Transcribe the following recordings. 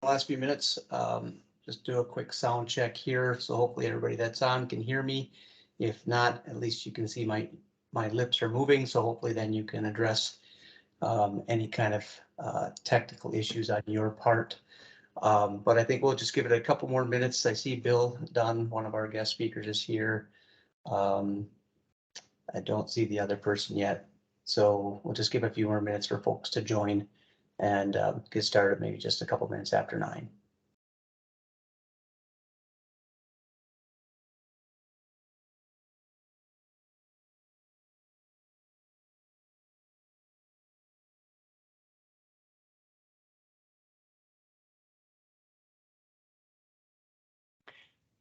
last few minutes, just do a quick sound check here. So hopefully everybody that's on can hear me. If not, at least you can see my lips are moving. So hopefully then you can address any kind of technical issues on your part. But I think we'll just give it a couple more minutes. I see Bill Dunn, one of our guest speakers, is here. I don't see the other person yet. So we'll just give a few more minutes for folks to join and get started maybe just a couple minutes after 9.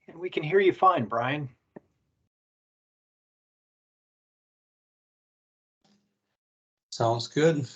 And we can hear you fine, Brian. Sounds good.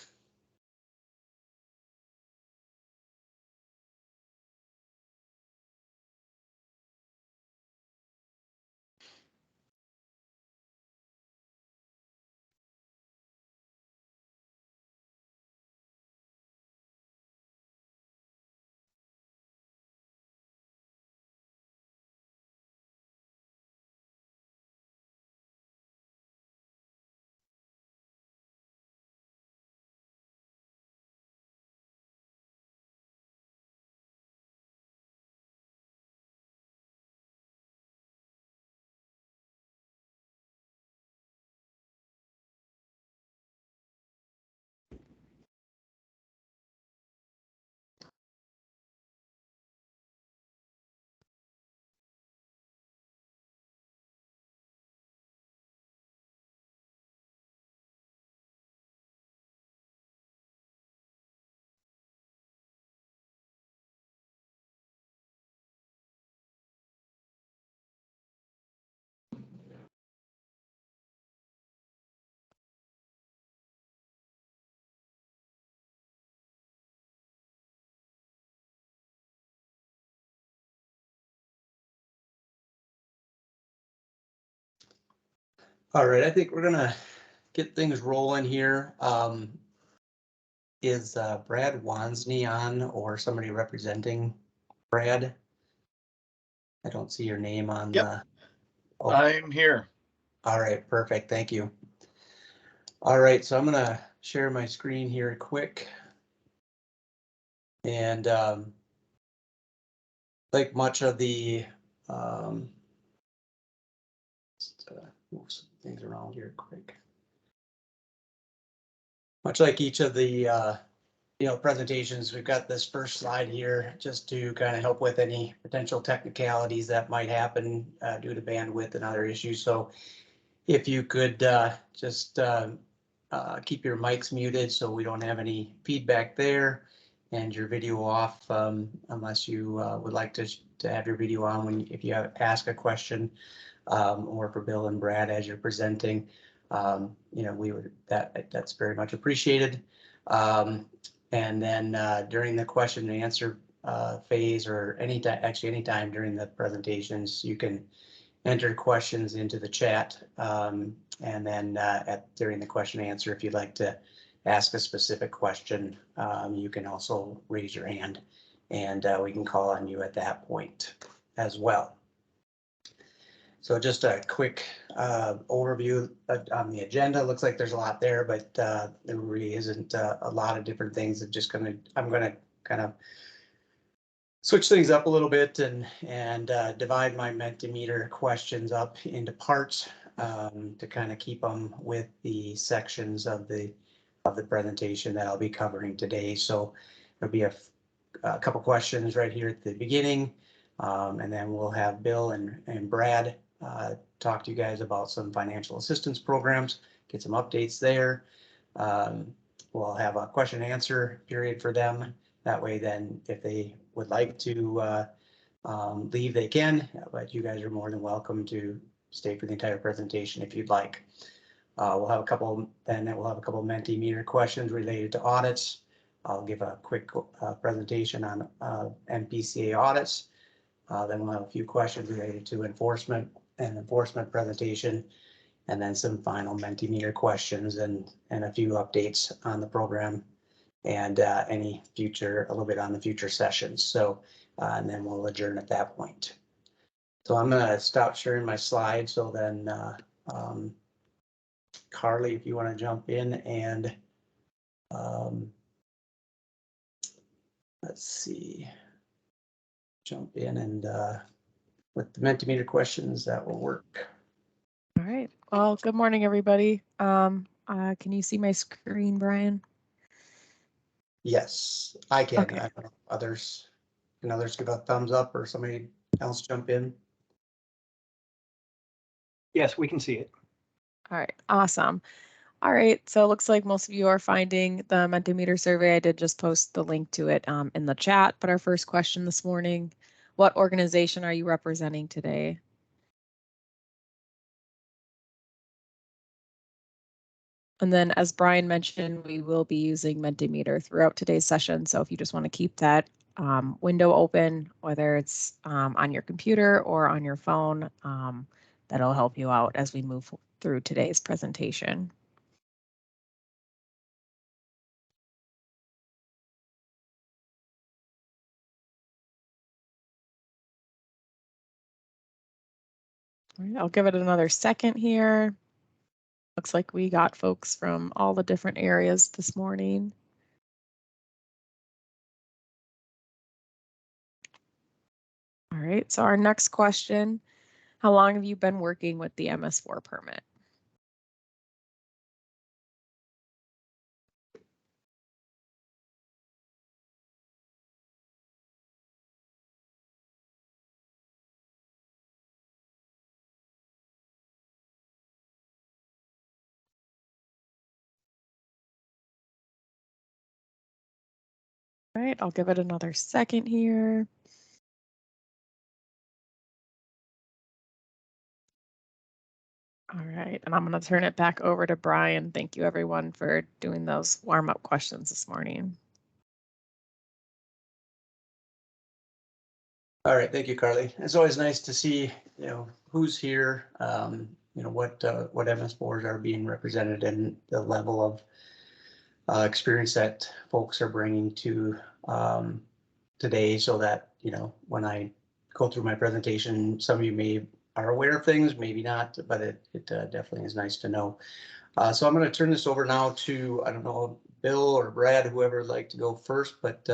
All right, I think we're gonna get things rolling here. Is Brad Wansney on or somebody representing Brad? I don't see your name on the. Oh. I'm here. All right, perfect. Thank you. All right, so I'm gonna share my screen here quick. And like much of the move some things around here quick. Much like each of the presentations, we've got this first slide here just to kind of help with any potential technicalities that might happen due to bandwidth and other issues. So if you could just keep your mics muted so we don't have any feedback there, and your video off unless you would like to have your video on if you ask a question, or for Bill and Brad as you're presenting. We would that's very much appreciated. And then during the question and answer phase, or anytime during the presentations, you can enter questions into the chat. And then during the question and answer, if you'd like to ask a specific question, you can also raise your hand and we can call on you at that point as well. So just a quick overview on the agenda. Looks like there's a lot there, but there really isn't a lot of different things. I'm gonna kind of switch things up a little bit and divide my Mentimeter questions up into parts to kind of keep them with the sections of the presentation that I'll be covering today. So there'll be a couple questions right here at the beginning, and then we'll have Bill and Brad talk to you guys about some financial assistance programs, get some updates there. We'll have a question and answer period for them. That way, then if they would like to leave, they can, but you guys are more than welcome to stay for the entire presentation if you'd like. We'll have a couple Mentimeter questions related to audits. I'll give a quick presentation on MPCA audits. Then we'll have a few questions related to enforcement presentation, and then some final Mentimeter questions and a few updates on the program and any future, a little bit on the future sessions. So, and then we'll adjourn at that point. So I'm gonna stop sharing my slides. So then, Carly, if you want to jump in and let's see, jump in and with the Mentimeter questions, that will work. All right. Well, good morning, everybody. Can you see my screen, Brian? Yes, I can. Okay. I don't know, others, can others give a thumbs up or somebody else jump in? Yes, we can see it. All right. Awesome. All right. So it looks like most of you are finding the Mentimeter survey. I did just post the link to it in the chat. But our first question this morning, what organization are you representing today? And then, as Brian mentioned, we will be using Mentimeter throughout today's session. So if you just want to keep that window open, whether it's on your computer or on your phone, that'll help you out as we move through today's presentation. All right, I'll give it another second here. Looks like we got folks from all the different areas this morning. All right, so our next question, how long have you been working with the MS4 permit? All right, I'll give it another second here. All right, and I'm going to turn it back over to Brian. Thank you, everyone, for doing those warm-up questions this morning. All right, thank you, Carly. It's always nice to see, who's here, what MS4s are being represented and the level of experience that folks are bringing to today, so that, when I go through my presentation, some of you are aware of things, maybe not, but it definitely is nice to know. So I'm going to turn this over now to, I don't know, Bill or Brad, whoever would like to go first, but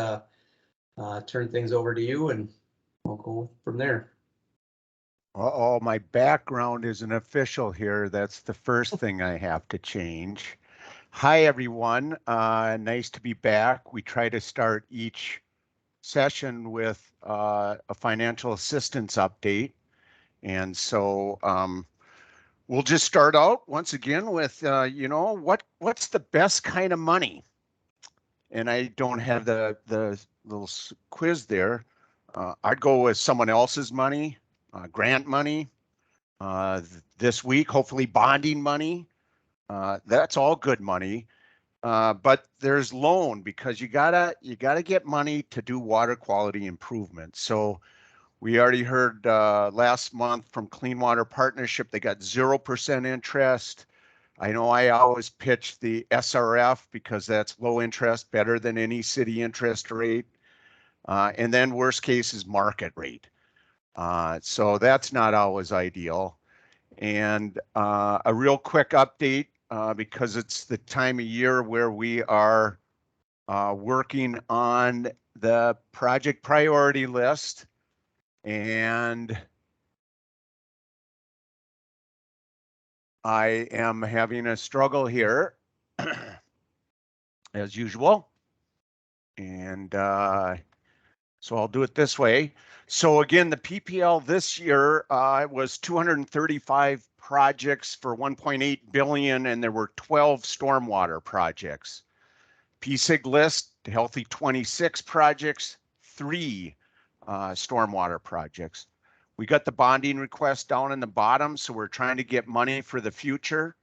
turn things over to you and we'll go from there. Uh-oh, my background isn't official here. That's the first thing I have to change. Hi, everyone. Nice to be back. We try to start each session with a financial assistance update. And so we'll just start out once again with, what's the best kind of money? And I don't have the little quiz there. I'd go with someone else's money, grant money. This week, hopefully bonding money. That's all good money. But there's loan, because you gotta get money to do water quality improvement. So we already heard last month from Clean Water Partnership, they got 0% interest. I know I always pitch the SRF because that's low interest, better than any city interest rate. And then worst case is market rate. So that's not always ideal. And a real quick update, because it's the time of year where we are working on the project priority list. And I am having a struggle here, as usual. And so I'll do it this way. So again, the PPL this year was 235 projects for 1.8 billion, and there were 12 stormwater projects. PSIG list, healthy 26 projects, 3 stormwater projects. We got the bonding request down in the bottom, so we're trying to get money for the future.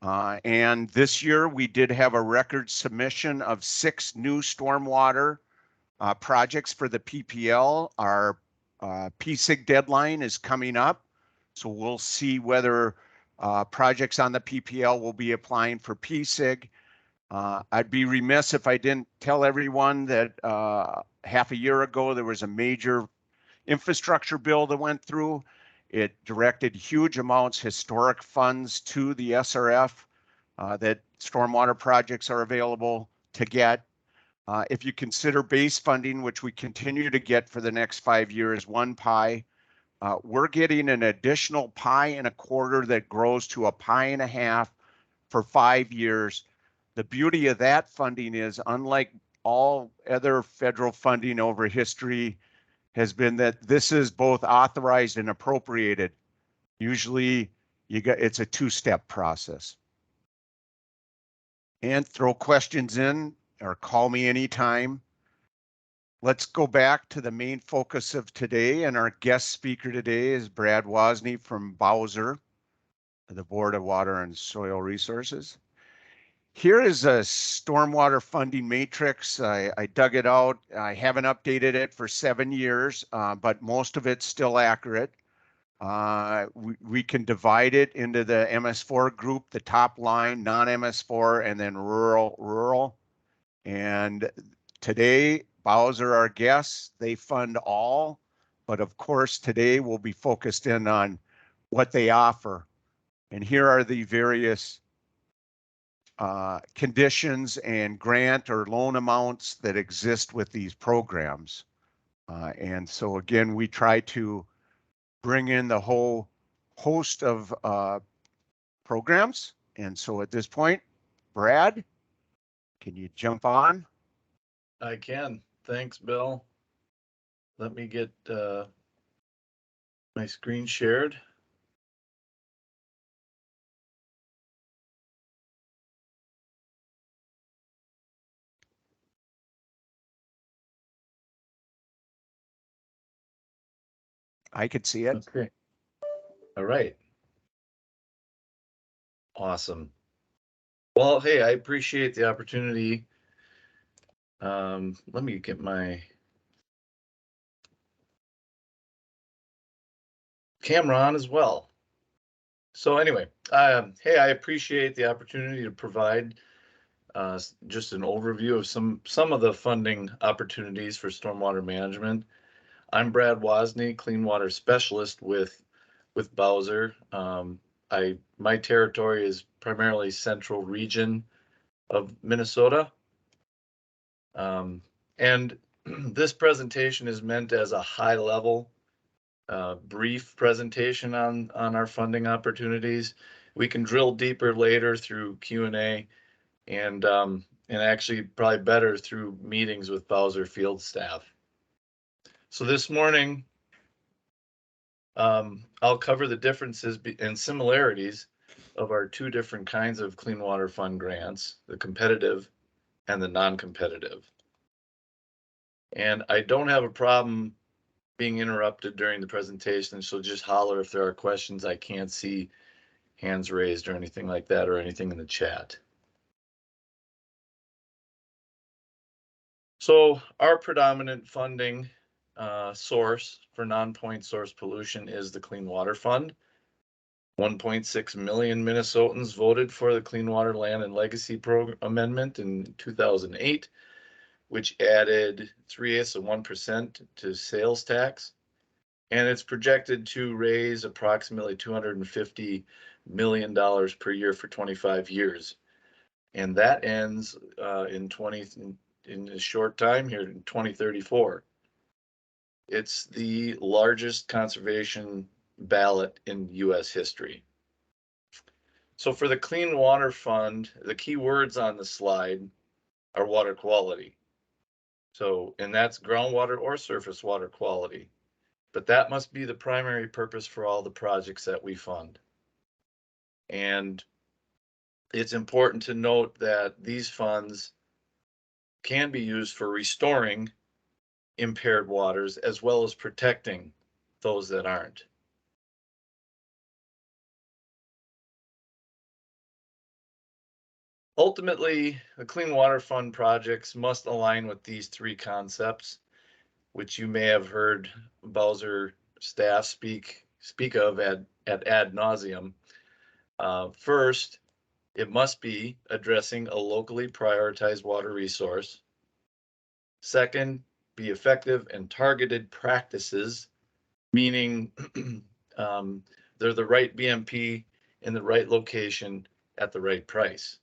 And this year we did have a record submission of 6 new stormwater projects for the PPL. Our PSIG deadline is coming up, so we'll see whether projects on the PPL will be applying for PSIG. I'd be remiss if I didn't tell everyone that half a year ago, there was a major infrastructure bill that went through. It directed huge amounts, historic funds to the SRF that stormwater projects are available to get. If you consider base funding, which we continue to get for the next 5 years, 1 pie, we're getting an additional $1.25 that grows to $1.50 for 5 years. The beauty of that funding is, unlike all other federal funding over history, has been that this is both authorized and appropriated. Usually it's a 2-step process. And throw questions in or call me anytime. Let's go back to the main focus of today, and our guest speaker today is Brad Wozni from Bowser, the Board of Water and Soil Resources. Here is a stormwater funding matrix. I dug it out. I haven't updated it for 7 years, but most of it's still accurate. We can divide it into the MS4 group, the top line, non-MS4, and then rural. And today, Bowser, our guests, they fund all, but of course, today we'll be focused in on what they offer. And here are the various conditions and grant or loan amounts that exist with these programs. And so again, we try to bring in the whole host of programs. And so at this point, Brad, can you jump on? I can. Thanks, Bill. Let me get my screen shared. I could see it. Okay. All right. Awesome. Well, hey, I appreciate the opportunity. Let me get my camera on as well. So anyway, hey, I appreciate the opportunity to provide just an overview of some of the funding opportunities for stormwater management. I'm Brad Wozni, Clean Water Specialist with Bowser. My territory is primarily central region of Minnesota. And this presentation is meant as a high level, brief presentation on our funding opportunities. We can drill deeper later through Q&A and actually probably better through meetings with Bowser field staff. So this morning, I'll cover the differences and similarities of our 2 different kinds of Clean Water Fund grants, the competitive and the non-competitive. And I don't have a problem being interrupted during the presentation, so just holler if there are questions. I can't see hands raised or anything like that, or anything in the chat. So our predominant funding source for non-point source pollution is the Clean Water Fund. 1.6 million Minnesotans voted for the Clean Water Land and Legacy Program Amendment in 2008, which added 0.3% to sales tax. And it's projected to raise approximately $250 million per year for 25 years. And that ends in a short time here in 2034. It's the largest conservation ballot in US history. So for the Clean Water Fund, the key words on the slide are water quality. So, and that's groundwater or surface water quality. But that must be the primary purpose for all the projects that we fund. And it's important to note that these funds can be used for restoring impaired waters as well as protecting those that aren't. Ultimately, the Clean Water Fund projects must align with these 3 concepts, which you may have heard Bowser staff speak of ad nauseum. First, It must be addressing a locally prioritized water resource. Second, be effective and targeted practices, meaning they're the right BMP in the right location at the right price.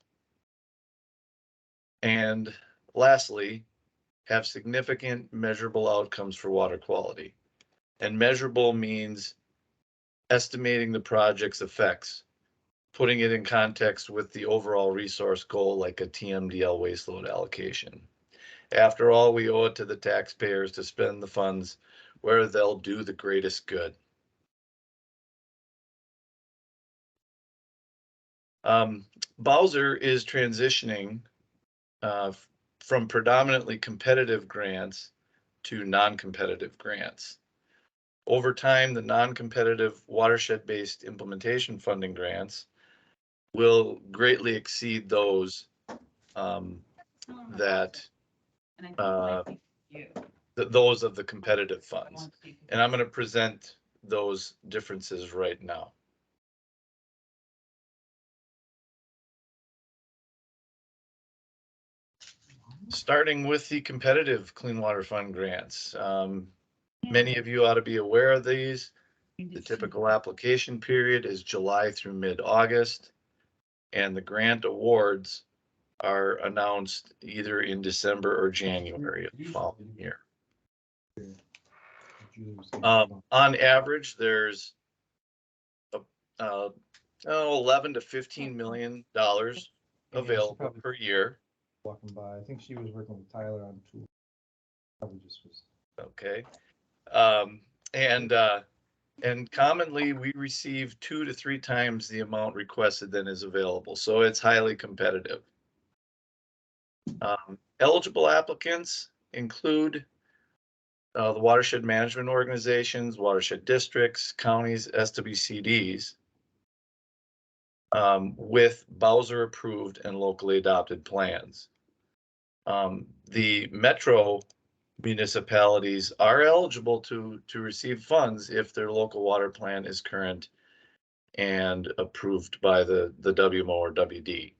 And lastly, have significant measurable outcomes for water quality. And measurable means estimating the project's effects, putting it in context with the overall resource goal, like a TMDL waste load allocation. After all, we owe it to the taxpayers to spend the funds where they'll do the greatest good. Bowser is transitioning from predominantly competitive grants to non-competitive grants. Over time, the non-competitive watershed-based implementation funding grants will greatly exceed those those of the competitive funds. And I'm going to present those differences right now. Starting with the competitive Clean Water Fund grants. Many of you ought to be aware of these. The typical application period is July through mid-August, and the grant awards are announced either in December or January of the following year. On average, there's 11 to $15 million available per year. Walking by, I think she was working with Tyler on two. Probably just was. Okay, and commonly we receive 2 to 3 times the amount requested than is available, so it's highly competitive. Eligible applicants include the watershed management organizations, watershed districts, counties, SWCDs, with Bowser approved and locally adopted plans. The metro municipalities are eligible to receive funds if their local water plan is current and approved by the WMO or WD.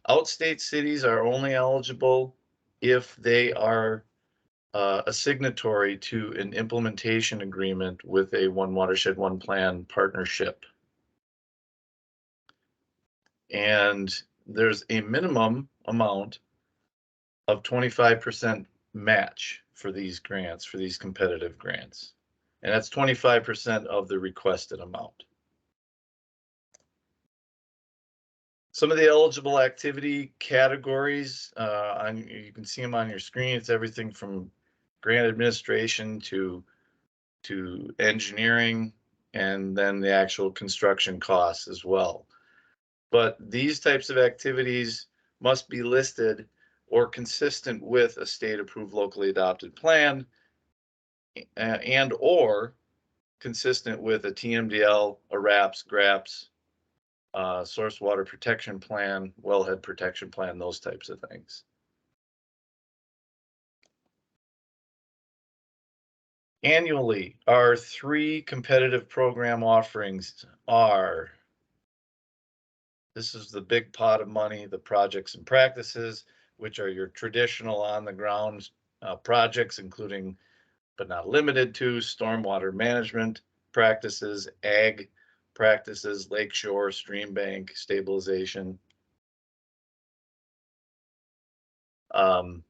Outstate cities are only eligible if they are a signatory to an implementation agreement with a One Watershed, One Plan partnership. And there's a minimum amount of 25% match for these grants, for these competitive grants. And that's 25% of the requested amount. Some of the eligible activity categories, you can see them on your screen. It's everything from grant administration to engineering, and then the actual construction costs as well. But these types of activities must be listed or consistent with a state approved locally adopted plan and or consistent with a TMDL, a RAPS, GRAPS, source water protection plan, wellhead protection plan, those types of things. Annually, our 3 competitive program offerings are, this is the big pot of money, the projects and practices, which are your traditional on the ground projects, including but not limited to stormwater management practices, ag practices, lakeshore, stream bank stabilization. The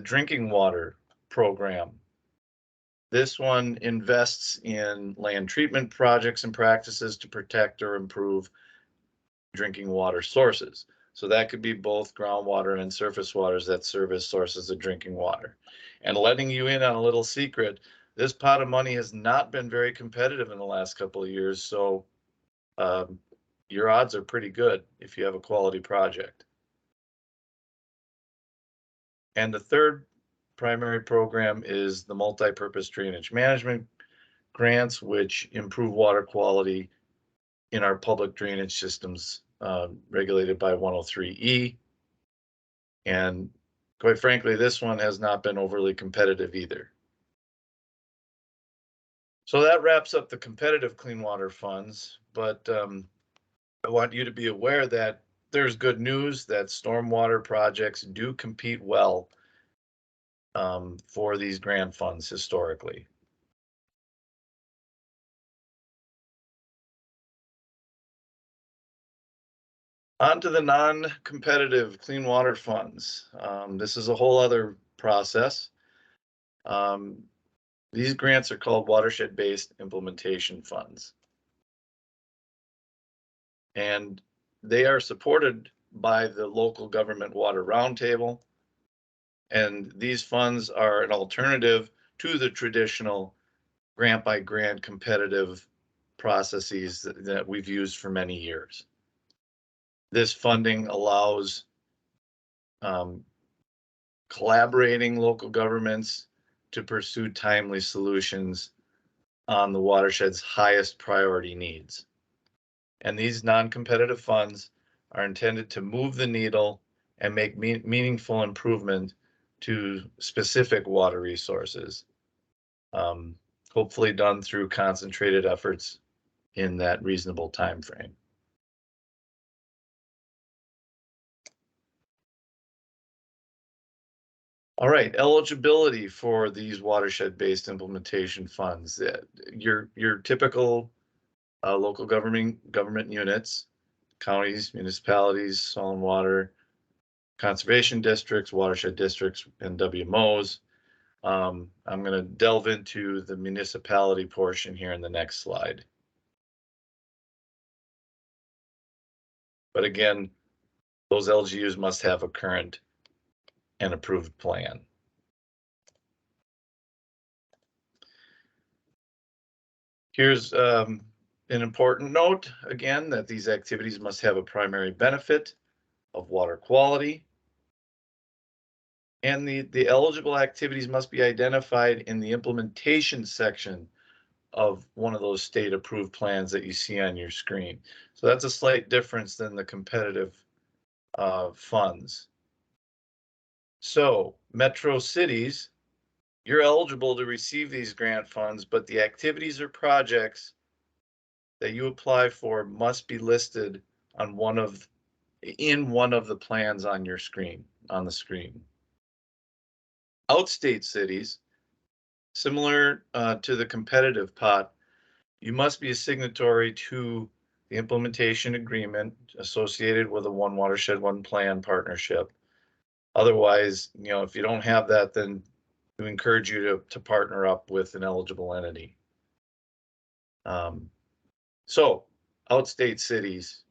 drinking water program. This one invests in land treatment projects and practices to protect or improve drinking water sources. So that could be both groundwater and surface waters that serve as sources of drinking water. And letting you in on a little secret, this pot of money has not been very competitive in the last couple of years. So your odds are pretty good if you have a quality project. And the third primary program is the multi-purpose drainage management grants, which improve water quality in our public drainage systems regulated by 103E. And quite frankly, this one has not been overly competitive either. So that wraps up the competitive clean water funds, but I want you to be aware that there's good news that stormwater projects do compete well for these grant funds historically. On to the non-competitive clean water funds. This is a whole other process. These grants are called watershed-based implementation funds. And they are supported by the local government water roundtable. And these funds are an alternative to the traditional grant by grant competitive processes that we've used for many years. This funding allows collaborating local governments to pursue timely solutions on the watershed's highest priority needs. And these non-competitive funds are intended to move the needle and make meaningful improvement to specific water resources, hopefully done through concentrated efforts in that reasonable time frame. All right, eligibility for these watershed-based implementation funds. Your typical local government units, counties, municipalities, soil and water, conservation districts, watershed districts, and WMOs. I'm going to delve into the municipality portion here in the next slide. But again, those LGUs must have a current and approved plan. Here's an important note, again, that these activities must have a primary benefit of water quality. And the eligible activities must be identified in the implementation section of one of those state approved plans that you see on your screen. So that's a slight difference than the competitive funds. So metro cities, you're eligible to receive these grant funds, but the activities or projects that you apply for must be listed on in one of the plans on your screen, on the screen. Outstate cities, similar to the competitive pot, you must be a signatory to the implementation agreement associated with a One Watershed, One Plan partnership. Otherwise, if you don't have that, then we encourage you to partner up with an eligible entity. So, outstate cities,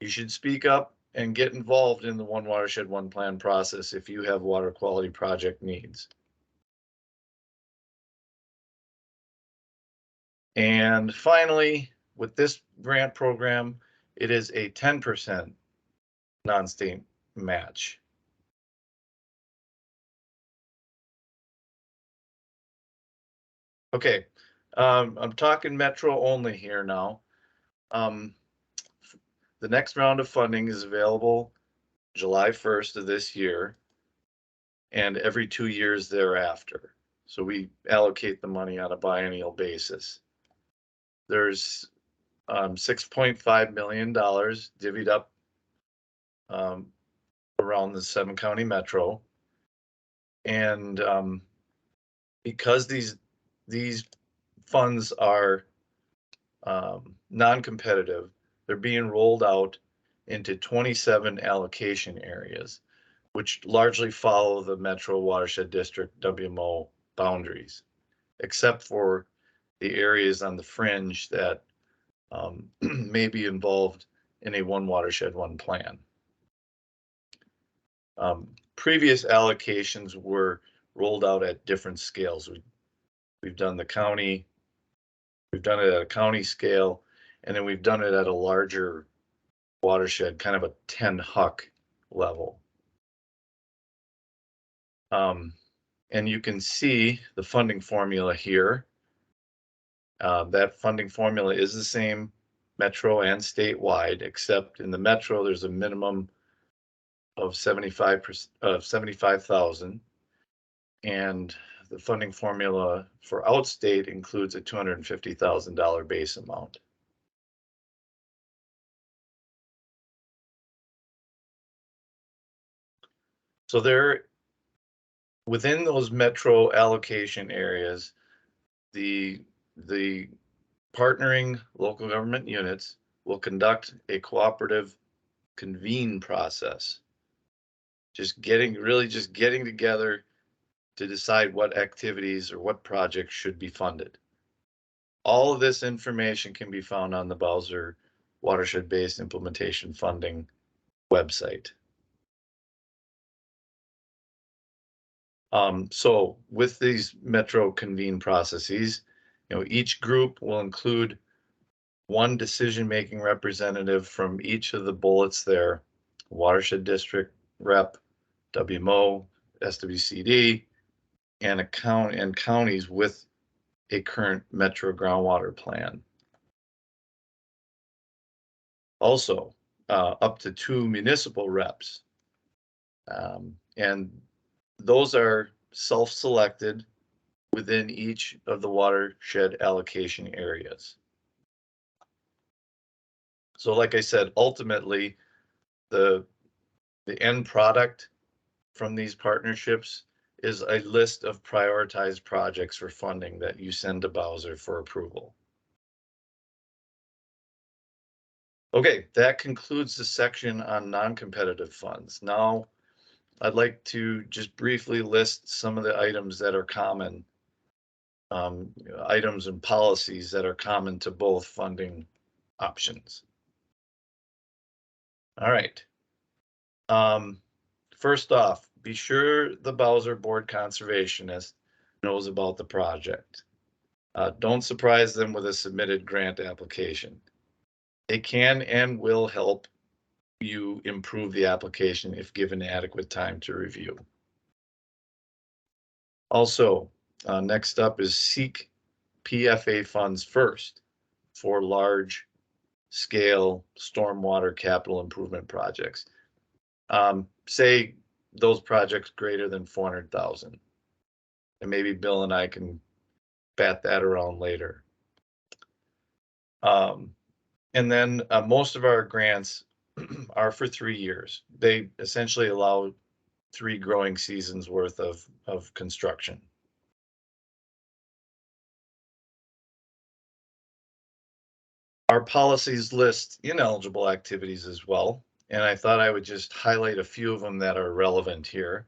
you should speak up and get involved in the One Watershed, One Plan process if you have water quality project needs. And finally, with this grant program, it is a 10% non-state match. Okay, I'm talking Metro only here now. The next round of funding is available July 1st of this year and every 2 years thereafter. So we allocate the money on a biennial basis. There's $6.5 million divvied up around the 7-county metro. And because these funds are non-competitive, they're being rolled out into 27 allocation areas, which largely follow the Metro Watershed District WMO boundaries, except for the areas on the fringe that may be involved in a One Watershed, One Plan. Previous allocations were rolled out at different scales. We've done the county, we've done it at a county scale, and then we've done it at a larger watershed, kind of a 10 HUC level. And you can see the funding formula here. That funding formula is the same metro and statewide, except in the metro, there's a minimum of 75,000. And the funding formula for outstate includes a $250,000 base amount. So there, within those metro allocation areas, the partnering local government units will conduct a cooperative convene process. Just getting together to decide what activities or what projects should be funded. All of this information can be found on the Bowser Watershed-Based Implementation Funding website. So with these metro convene processes, each group will include one decision-making representative from each of the bullets there: watershed district rep, WMO, SWCD, and counties with a current metro groundwater plan. Also, up to 2 municipal reps. And those are self-selected within each of the watershed allocation areas. So like I said, ultimately, the end product from these partnerships is a list of prioritized projects for funding that you send to Bowser for approval. Okay, that concludes the section on non-competitive funds. Now, I'd like to just briefly list some of the items that are common, items and policies that are common to both funding options. All right. First off, be sure the Bowser Board Conservationist knows about the project. Don't surprise them with a submitted grant application. They can and will help you improve the application if given adequate time to review. Also, next up is seek PFA funds first for large scale stormwater capital improvement projects. Say those projects greater than 400,000. And maybe Bill and I can bat that around later. And then most of our grants are for 3 years. They essentially allow 3 growing seasons worth of construction. Our policies list ineligible activities as well, and I thought I would just highlight a few of them that are relevant here.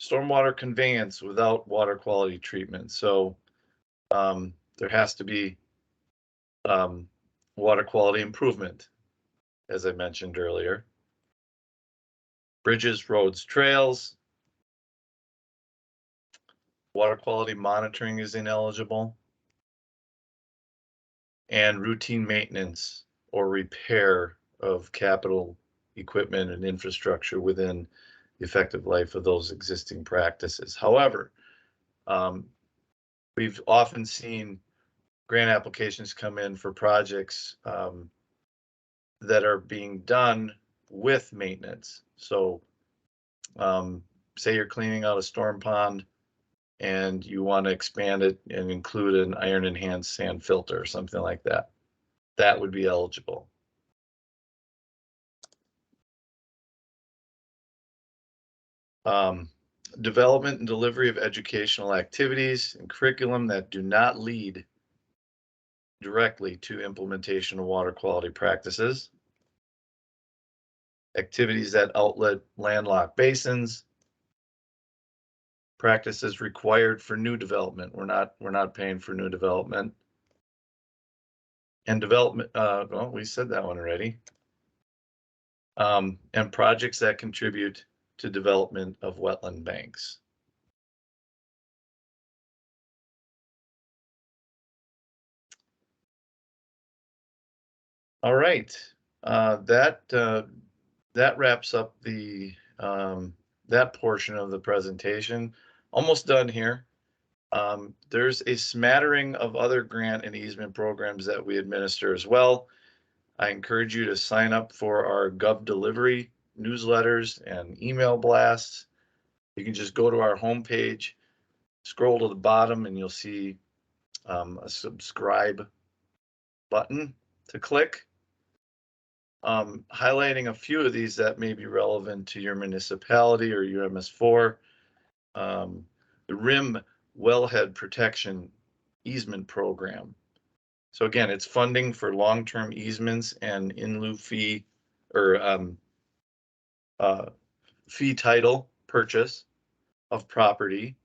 Stormwater conveyance without water quality treatment. So there has to be water quality improvement, as I mentioned earlier. Bridges, roads, trails. Water quality monitoring is ineligible. And routine maintenance or repair of capital equipment and infrastructure within the effective life of those existing practices. However, we've often seen grant applications come in for projects that are being done with maintenance. So say you're cleaning out a storm pond and you want to expand it and include an iron enhanced sand filter or something like that. That would be eligible. Development and delivery of educational activities and curriculum that do not lead directly to implementation of water quality practices. Activities that outlet landlocked basins. Practices required for new development. We're not paying for new development. And development, well, we said that one already. And projects that contribute to development of wetland banks. All right, that wraps up the that portion of the presentation. Almost done here. There's a smattering of other grant and easement programs that we administer as well. I encourage you to sign up for our Gov Delivery newsletters and email blasts. You can just go to our homepage, scroll to the bottom, and you'll see a subscribe button to click. Highlighting a few of these that may be relevant to your municipality or your MS4. The RIM Wellhead Protection Easement Program. So again, it's funding for long-term easements and in lieu fee or fee title purchase of property.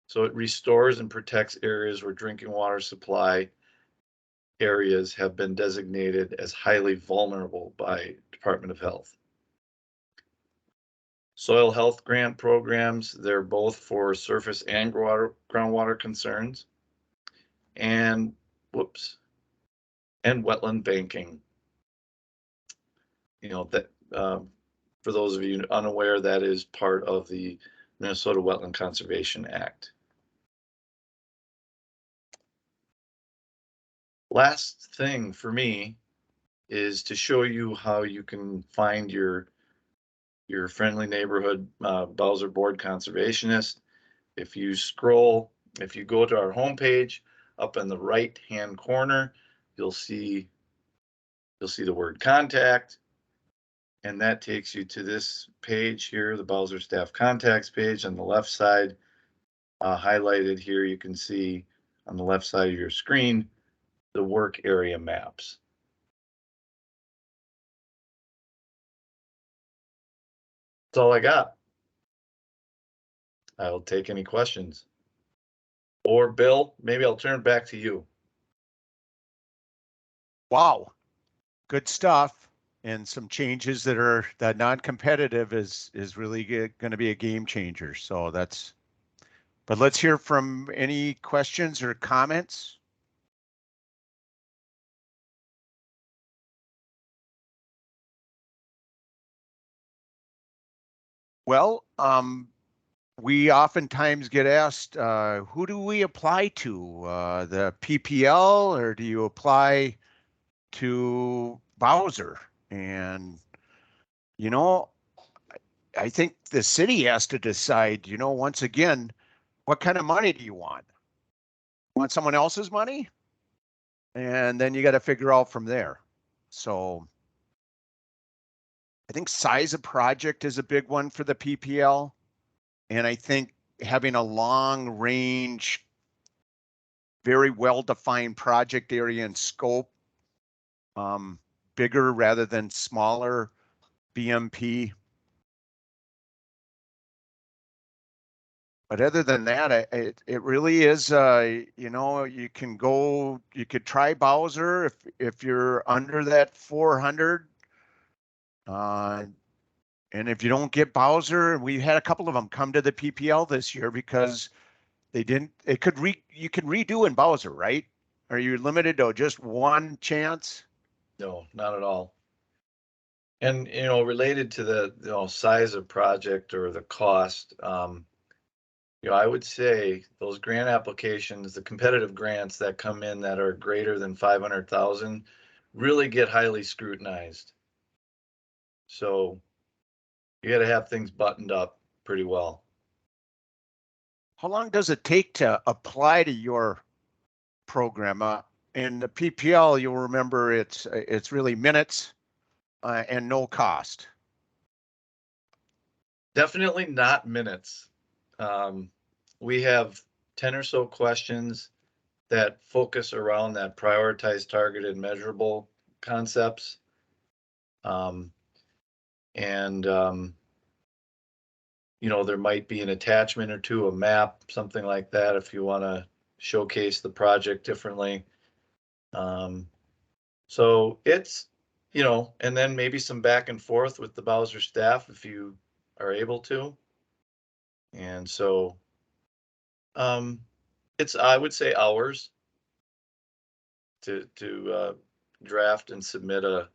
So it restores and protects areas where drinking water supply areas have been designated as highly vulnerable by Department of Health. Soil health grant programs, they're both for surface and groundwater concerns. And and wetland banking. You know, that for those of you unaware, that is part of the Minnesota Wetland Conservation Act. Last thing for me is to show you how you can find your friendly neighborhood Bowser Board Conservationist. If you go to our homepage, up in the right-hand corner, you'll see the word contact. And that takes you to this page here, the Bowser Staff Contacts page on the left side. Highlighted here, you can see on the left side of your screen, the work area maps. That's all I got. I will take any questions. Or Bill, maybe I'll turn it back to you. Wow, good stuff. And some changes that non-competitive is really going to be a game changer. So but let's hear from any questions or comments. Well, we oftentimes get asked, who do we apply to? The PPL, or do you apply to Bowser? And, you know, I think the city has to decide, once again, what kind of money do you want? Want someone else's money? And then you got to figure out from there. So I think size of project is a big one for the PPL. And I think having a long range, very well-defined project area and scope, bigger rather than smaller BMP. But other than that, it really is, you could try Bowser if you're under that 400. And if you don't get Bowser, we had a couple of them come to the PPL this year because you can redo in Bowser, right? Are you limited to just one chance? No, not at all. And, related to the, size of project or the cost, I would say those grant applications, the competitive grants that come in that are greater than 500,000 really get highly scrutinized. So you got to have things buttoned up pretty well. How long does it take to apply to your program? In the PPL, you'll remember it's really minutes and no cost. Definitely not minutes. We have 10 or so questions that focus around that prioritized, targeted, measurable concepts. There might be an attachment or two, a map, something like that, if you want to showcase the project differently. So it's, and then maybe some back and forth with the Bowser staff if you are able to. And so it's, I would say, hours to draft and submit a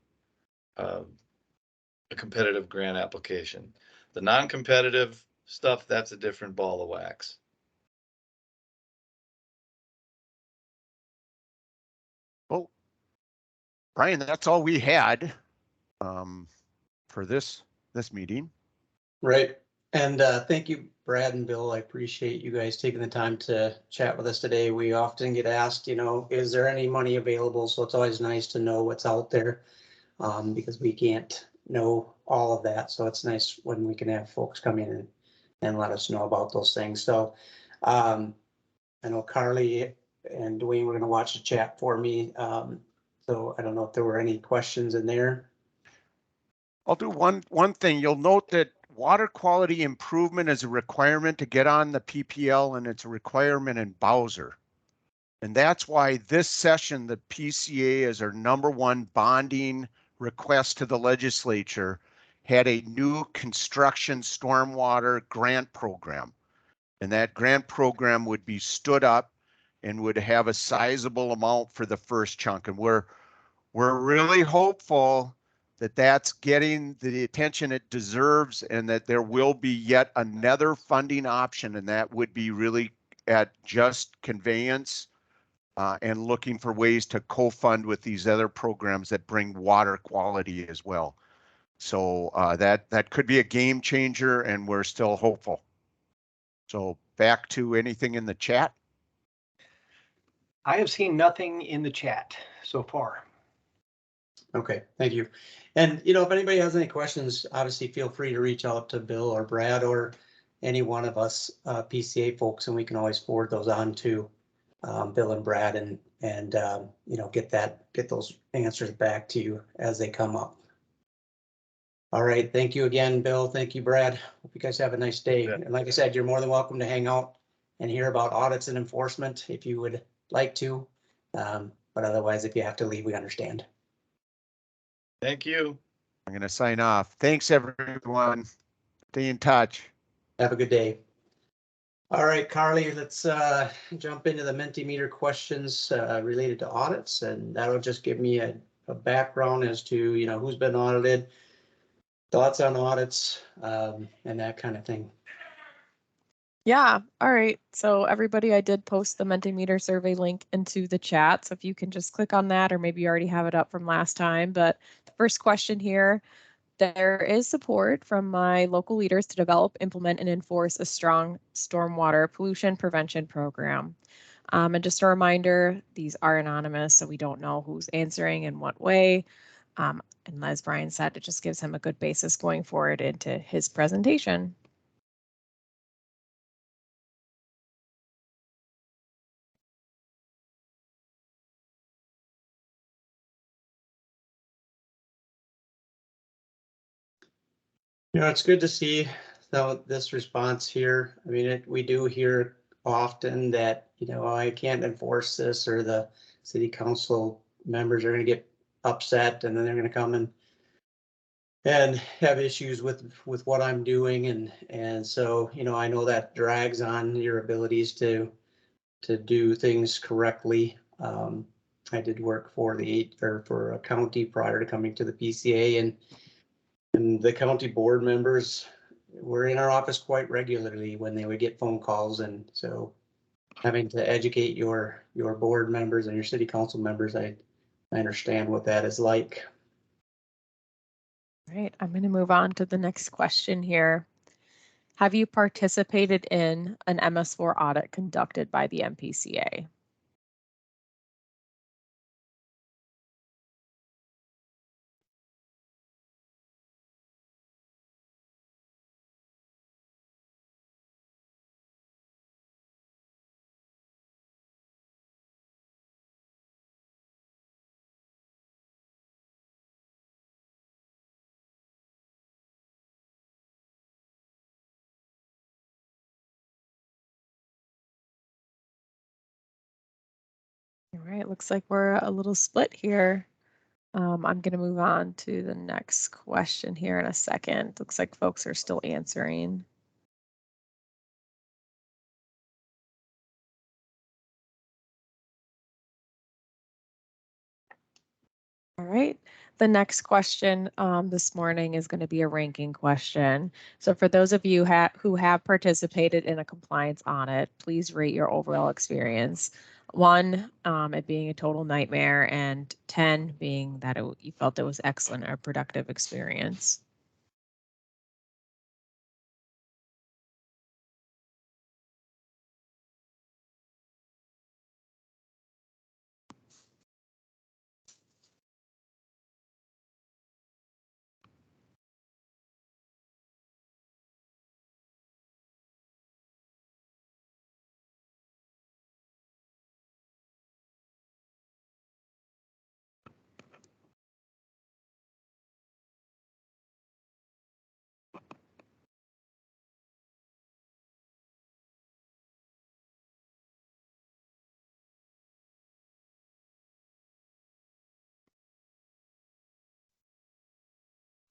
competitive grant application. The non-competitive stuff, that's a different ball of wax. Well, Brian, that's all we had for this meeting. Right. And thank you, Brad and Bill. I appreciate you guys taking the time to chat with us today. We often get asked, is there any money available? So it's always nice to know what's out there. because we can't know all of that. So it's nice when we can have folks come in and let us know about those things. So I know Carly and Dwayne were gonna watch the chat for me. So I don't know if there were any questions in there. I'll do one thing. You'll note that water quality improvement is a requirement to get on the PPL, and it's a requirement in Bowser. And that's why this session, the PCA is our #1 bonding request to the legislature, had a new construction stormwater grant program. And that grant program would be stood up and would have a sizable amount for the first chunk. And we're really hopeful that that's getting the attention it deserves and that there will be yet another funding option, and that would be really at just conveyance and looking for ways to co-fund with these other programs that bring water quality as well. So that could be a game changer, and we're still hopeful. So back to anything in the chat. I have seen nothing in the chat so far. Okay, thank you. And if anybody has any questions, obviously feel free to reach out to Bill or Brad or any one of us PCA folks, and we can always forward those on to Bill and Brad and get those answers back to you as they come up. All right, thank you again, Bill. Thank you, Brad. Hope you guys have a nice day. Yeah. And like I said, you're more than welcome to hang out and hear about audits and enforcement if you would like to. But otherwise, if you have to leave, we understand. Thank you. I'm going to sign off. Thanks, everyone. Stay in touch. Have a good day. All right, Carly, let's jump into the Mentimeter questions related to audits, and that'll just give me a background as to who's been audited, thoughts on audits, and that kind of thing. Yeah, all right. So everybody, I did post the Mentimeter survey link into the chat. So if you can just click on that, or maybe you already have it up from last time. But the first question here, there is support from my local leaders to develop, implement, and enforce a strong stormwater pollution prevention program. And just a reminder, these are anonymous, so we don't know who's answering in what way. And as Brian said, it just gives him a good basis going forward into his presentation. It's good to see this response here. I mean, we do hear often that, I can't enforce this, or the city council members are going to get upset and then they're going to come and have issues with what I'm doing. And so, I know that drags on your abilities to do things correctly. I did work for for a county prior to coming to the PCA, and the county board members were in our office quite regularly when they would get phone calls. And so having to educate your board members and your city council members, I understand what that is like. All right, I'm going to move on to the next question here. Have you participated in an MS4 audit conducted by the MPCA? All right, looks like we're a little split here. I'm going to move on to the next question here in a second. Looks like folks are still answering. All right. The next question this morning is going to be a ranking question. So for those of you who have participated in a compliance audit, please rate your overall experience. 1, it being a total nightmare, and 10 being that you felt it was excellent or productive experience.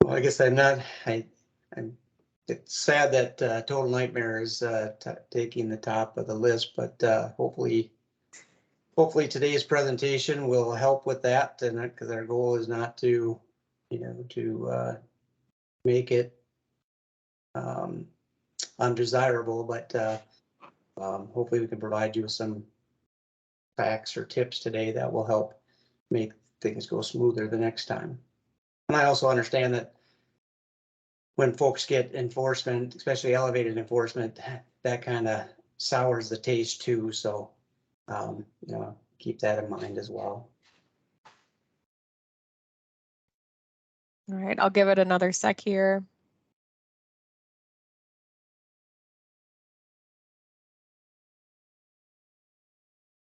Well, I guess I'm not, it's sad that Total Nightmare is taking the top of the list, but hopefully today's presentation will help with that, and because our goal is not to, to make it undesirable, but hopefully we can provide you with some facts or tips today that will help make things go smoother the next time. And I also understand that when folks get enforcement, especially elevated enforcement, that kind of sours the taste too. So, keep that in mind as well. All right, I'll give it another sec here.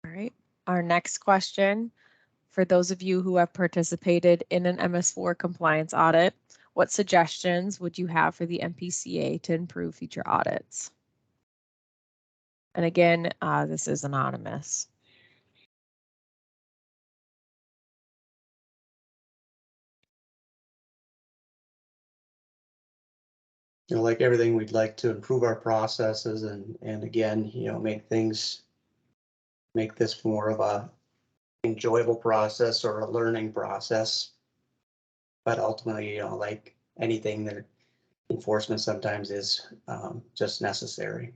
All right, our next question, for those of you who have participated in an MS4 compliance audit, what suggestions would you have for the MPCA to improve future audits? And again, this is anonymous. Like everything, we'd like to improve our processes and again, make this more of a enjoyable process or a learning process. But ultimately, like anything, that enforcement sometimes is just necessary.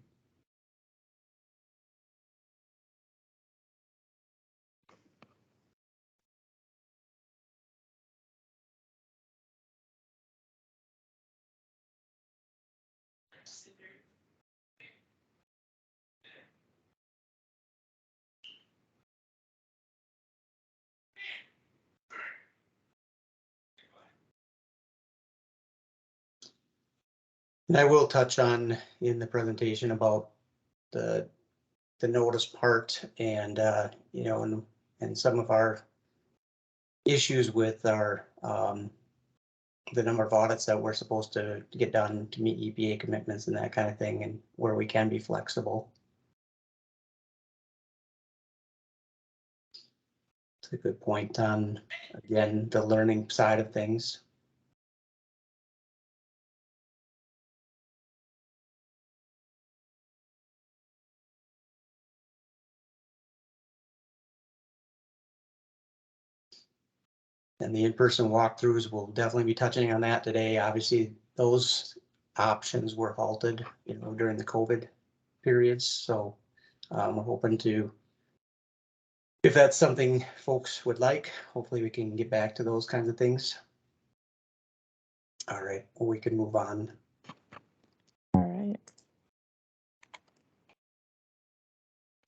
And I will touch on in the presentation about the notice part and and some of our issues with our the number of audits that we're supposed to get done to meet EPA commitments and that kind of thing, and where we can be flexible. It's a good point on, again, the learning side of things. And the in-person walkthroughs will definitely be touching on that today. Obviously, those options were halted, during the COVID periods. So we're hoping to, if that's something folks would like, hopefully we can get back to those kinds of things. All right, well, we can move on. All right.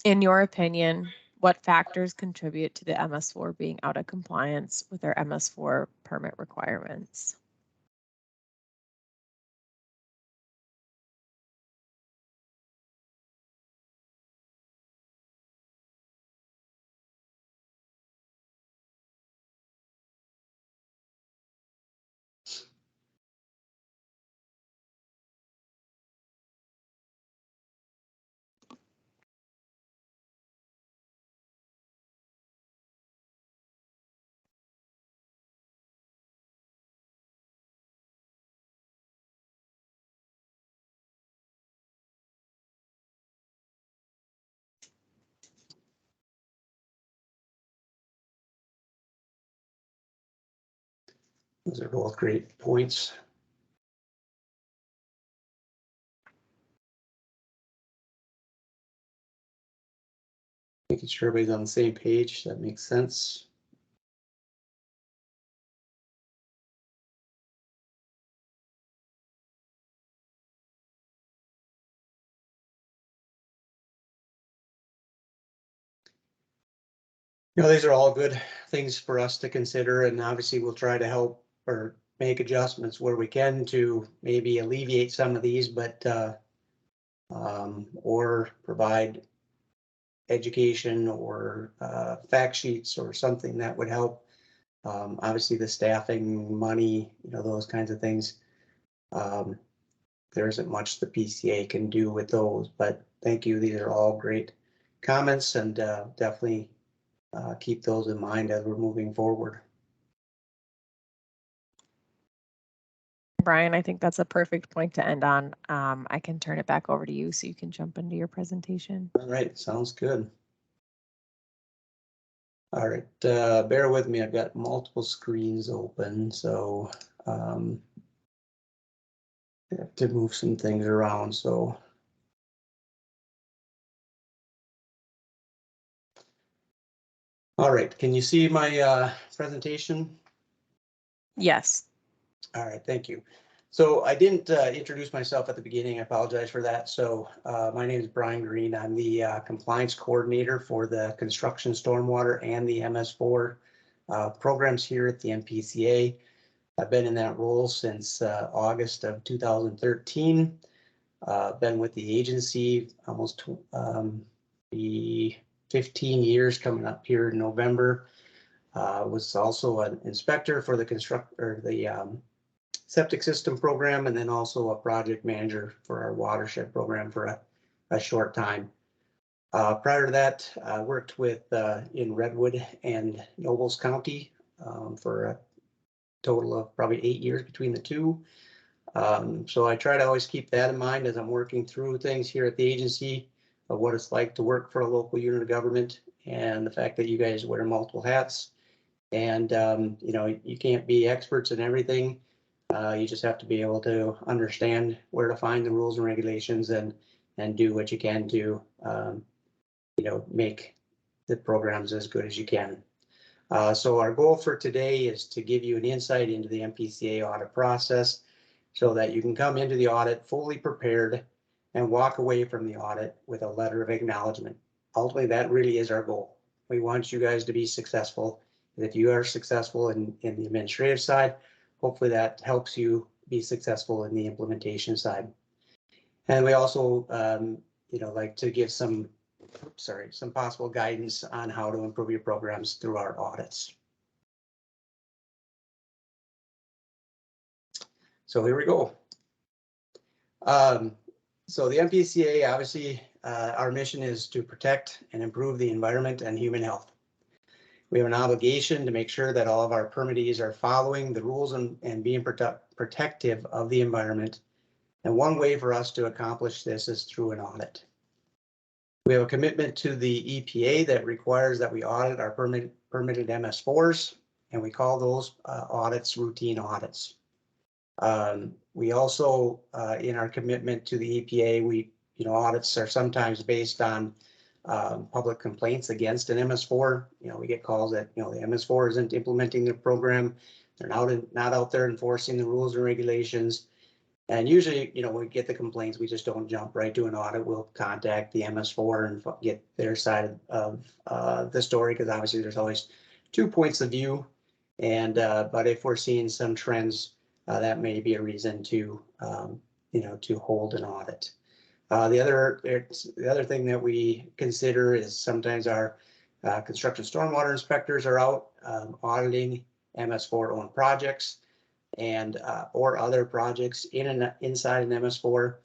In your opinion, what factors contribute to the MS4 being out of compliance with our MS4 permit requirements? Those are both great points. Making sure everybody's on the same page, that makes sense. These are all good things for us to consider, and obviously we'll try to help or make adjustments where we can to maybe alleviate some of these, but or provide education or fact sheets or something that would help. Obviously the staffing, money, those kinds of things. There isn't much the PCA can do with those, but thank you. These are all great comments, and definitely keep those in mind as we're moving forward. Brian, I think that's a perfect point to end on. I can turn it back over to you so you can jump into your presentation. All right, sounds good. All right, bear with me. I've got multiple screens open, so I have to move some things around. So all right, can you see my presentation? Yes. All right, thank you. So I didn't introduce myself at the beginning. I apologize for that. So my name is Brian Green. I'm the compliance coordinator for the construction stormwater and the MS4 programs here at the MPCA. I've been in that role since August of 2013. Been with the agency almost the 15 years coming up here in November. Was also an inspector for the septic system program, and then also a project manager for our watershed program for a short time. Prior to that, I worked with in Redwood and Nobles County for a total of probably 8 years between the two. So I try to always keep that in mind as I'm working through things here at the agency of what it's like to work for a local unit of government, and the fact that you guys wear multiple hats. And you know, you can't be experts in everything. You just have to be able to understand where to find the rules and regulations and do what you can to you know, make the programs as good as you can. So our goal for today is to give you an insight into the MPCA audit process so that you can come into the audit fully prepared and walk away from the audit with a letter of acknowledgement. Ultimately, that really is our goal. We want you guys to be successful. And if you are successful in the administrative side, hopefully that helps you be successful in the implementation side. And we also, you know, like to give some possible guidance on how to improve your programs through our audits. So here we go. So the MPCA, obviously, our mission is to protect and improve the environment and human health. We have an obligation to make sure that all of our permittees are following the rules and being protective of the environment. And one way for us to accomplish this is through an audit. We have a commitment to the EPA that requires that we audit our permitted MS4s, and we call those audits routine audits. We also, in our commitment to the EPA, audits are sometimes based on public complaints against an MS4. We get calls that, the MS4 isn't implementing their program. They're not out there enforcing the rules and regulations. And usually, when we get the complaints, we just don't jump right to an audit. We'll contact the MS4 and get their side of the story, because obviously there's always 2 points of view. And but if we're seeing some trends, that may be a reason to to hold an audit. The other thing that we consider is sometimes our construction stormwater inspectors are out auditing MS4 owned projects and or other projects inside an MS4.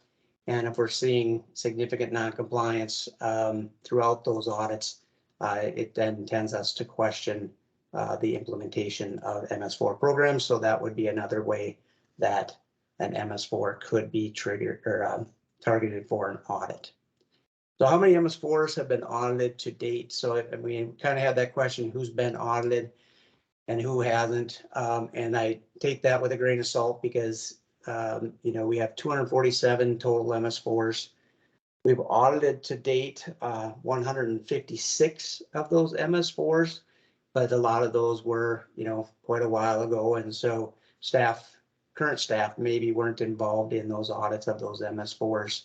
And if we're seeing significant non-compliance throughout those audits, it then tends us to question the implementation of MS4 programs. So that would be another way that an MS4 could be triggered or targeted for an audit. So how many MS4s have been audited to date? So we kind of had that question, who's been audited and who hasn't? And I take that with a grain of salt because, we have 247 total MS4s. We've audited to date 156 of those MS4s, but a lot of those were, quite a while ago. And so current staff maybe weren't involved in those audits of those MS4s.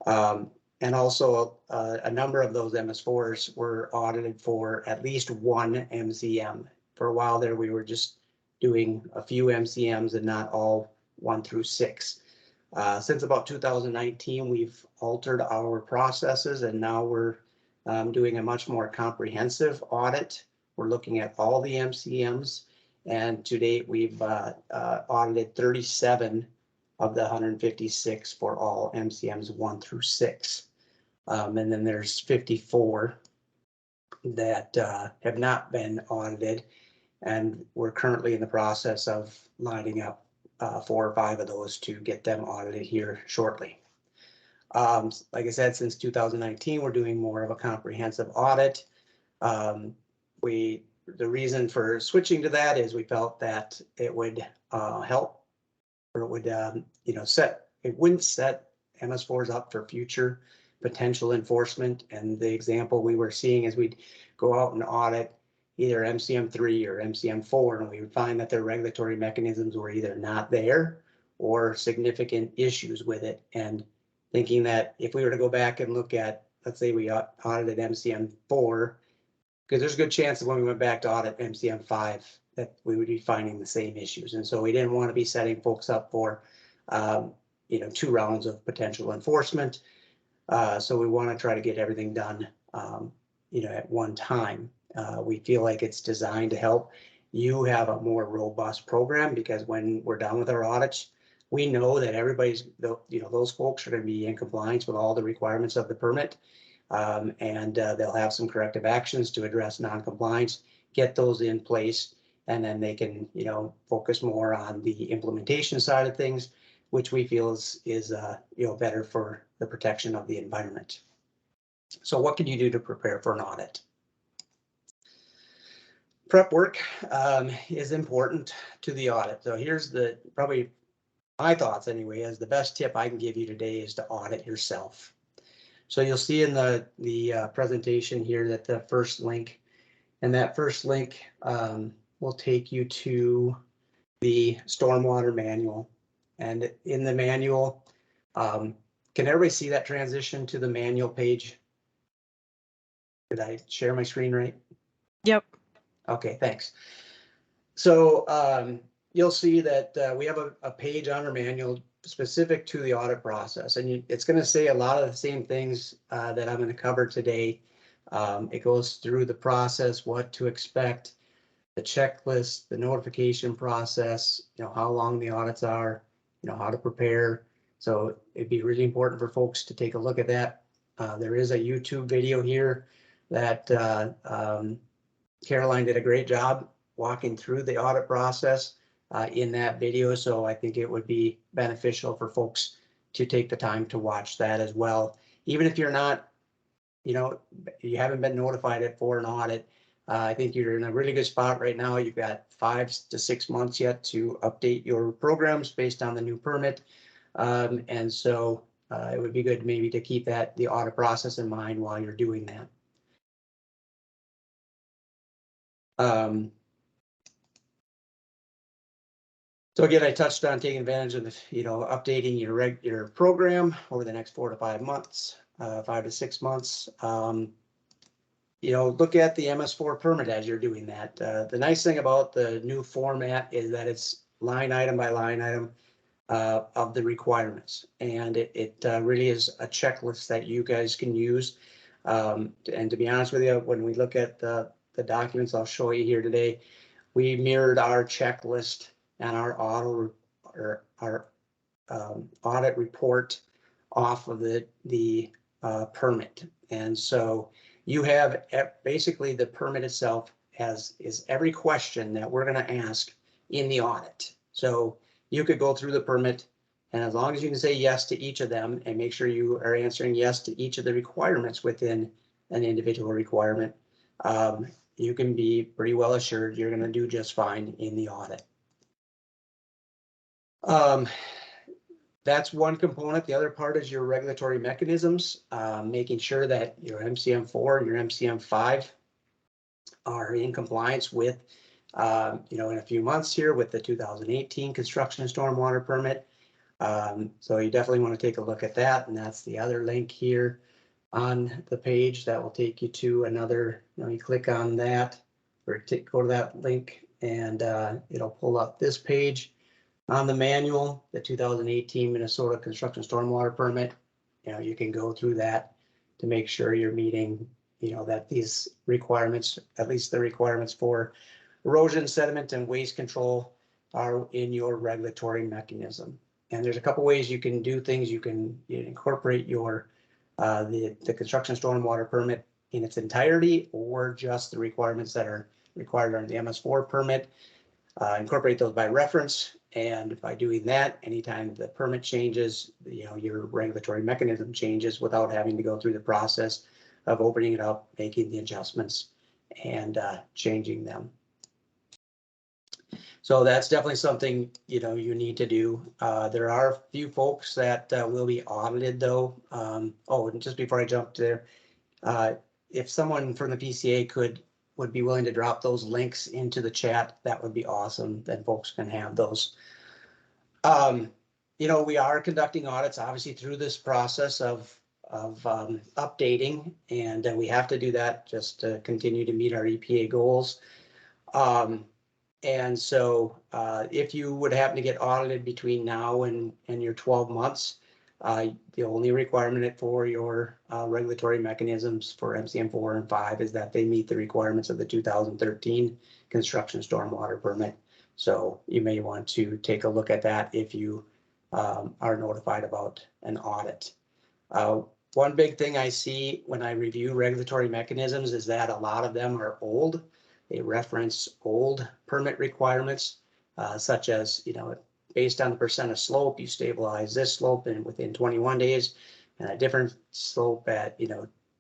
And also a number of those MS4s were audited for at least one MCM. For a while there, we were just doing a few MCMs and not all 1 through 6. Since about 2019, we've altered our processes, and now we're doing a much more comprehensive audit. We're looking at all the MCMs, and to date, we've audited 37 of the 156 for all MCMs 1 through 6. And then there's 54 that have not been audited, and we're currently in the process of lining up 4 or 5 of those to get them audited here shortly. Like I said, since 2019, we're doing more of a comprehensive audit. The reason for switching to that is we felt that it would help, or it would, it wouldn't set MS4s up for future potential enforcement. And the example we were seeing is we'd go out and audit either MCM3 or MCM4, and we would find that their regulatory mechanisms were either not there or significant issues with it. And thinking that if we were to go back and look at, let's say we audited MCM4, because there's a good chance that when we went back to audit MCM5, that we would be finding the same issues. And so we didn't want to be setting folks up for, 2 rounds of potential enforcement. So we want to try to get everything done, at one time. We feel like it's designed to help you have a more robust program, because when we're done with our audits, we know that everybody's, those folks are going to be in compliance with all the requirements of the permit. And they'll have some corrective actions to address non-compliance, get those in place, and then they can, focus more on the implementation side of things, which we feel is better for the protection of the environment. So what can you do to prepare for an audit? Prep work is important to the audit. So here's probably my thoughts anyway, is the best tip I can give you today is to audit yourself. So you'll see in the presentation here that the first link, and that first link will take you to the stormwater manual. And in the manual, can everybody see that transition to the manual page? Did I share my screen right? Yep. Okay, thanks. So you'll see that we have a page on our manual specific to the audit process, and it's going to say a lot of the same things that I'm going to cover today. It goes through the process, what to expect, the checklist, the notification process, how long the audits are, how to prepare. So it'd be really important for folks to take a look at that. There is a YouTube video here that Caroline did a great job walking through the audit process in that video. So I think it would be beneficial for folks to take the time to watch that as well. Even if you're not, you haven't been notified for an audit, I think you're in a really good spot right now. You've got 5 to 6 months yet to update your programs based on the new permit. And so it would be good maybe to keep the audit process in mind while you're doing that. So again, I touched on taking advantage of updating your program over the next 4 to 5 months, 5 to 6 months. Look at the MS4 permit as you're doing that. The nice thing about the new format is that it's line item by line item of the requirements, and it really is a checklist that you guys can use. And to be honest with you, when we look at the documents I'll show you here today, we mirrored our checklist and our audit report off of the permit. And so you have basically the permit itself is every question that we're going to ask in the audit. So you could go through the permit, and as long as you can say yes to each of them and make sure you are answering yes to each of the requirements within an individual requirement, you can be pretty well assured you're going to do just fine in the audit. That's one component. The other part is your regulatory mechanisms, making sure that your MCM4 and your MCM5 are in compliance with, in a few months here with the 2018 construction and stormwater permit. So you definitely want to take a look at that. And that's the other link here on the page that will take you to another, you click on that or go to that link, and it'll pull up this page. On the manual, the 2018 Minnesota construction stormwater permit, you can go through that to make sure you're meeting, that these requirements, at least the requirements for erosion, sediment, and waste control, are in your regulatory mechanism. And there's a couple ways you can do things. You can incorporate your the construction stormwater permit in its entirety, or just the requirements that are required under the MS4 permit. Incorporate those by reference, And by doing that, anytime the permit changes, your regulatory mechanism changes without having to go through the process of opening it up, making the adjustments and changing them. So that's definitely something, you need to do. There are a few folks that will be audited though. Oh, and just before I jump there, if someone from the PCA would be willing to drop those links into the chat, that would be awesome. Then folks can have those. We are conducting audits, obviously, through this process of updating, and we have to do that just to continue to meet our EPA goals. And so if you would happen to get audited between now and your 12 months, the only requirement for your regulatory mechanisms for MCM4 and 5 is that they meet the requirements of the 2013 construction stormwater permit. So you may want to take a look at that if you are notified about an audit. One big thing I see when I review regulatory mechanisms is that a lot of them are old. They reference old permit requirements, such as, based on the percent of slope, you stabilize this slope and within 21 days, and a different slope at,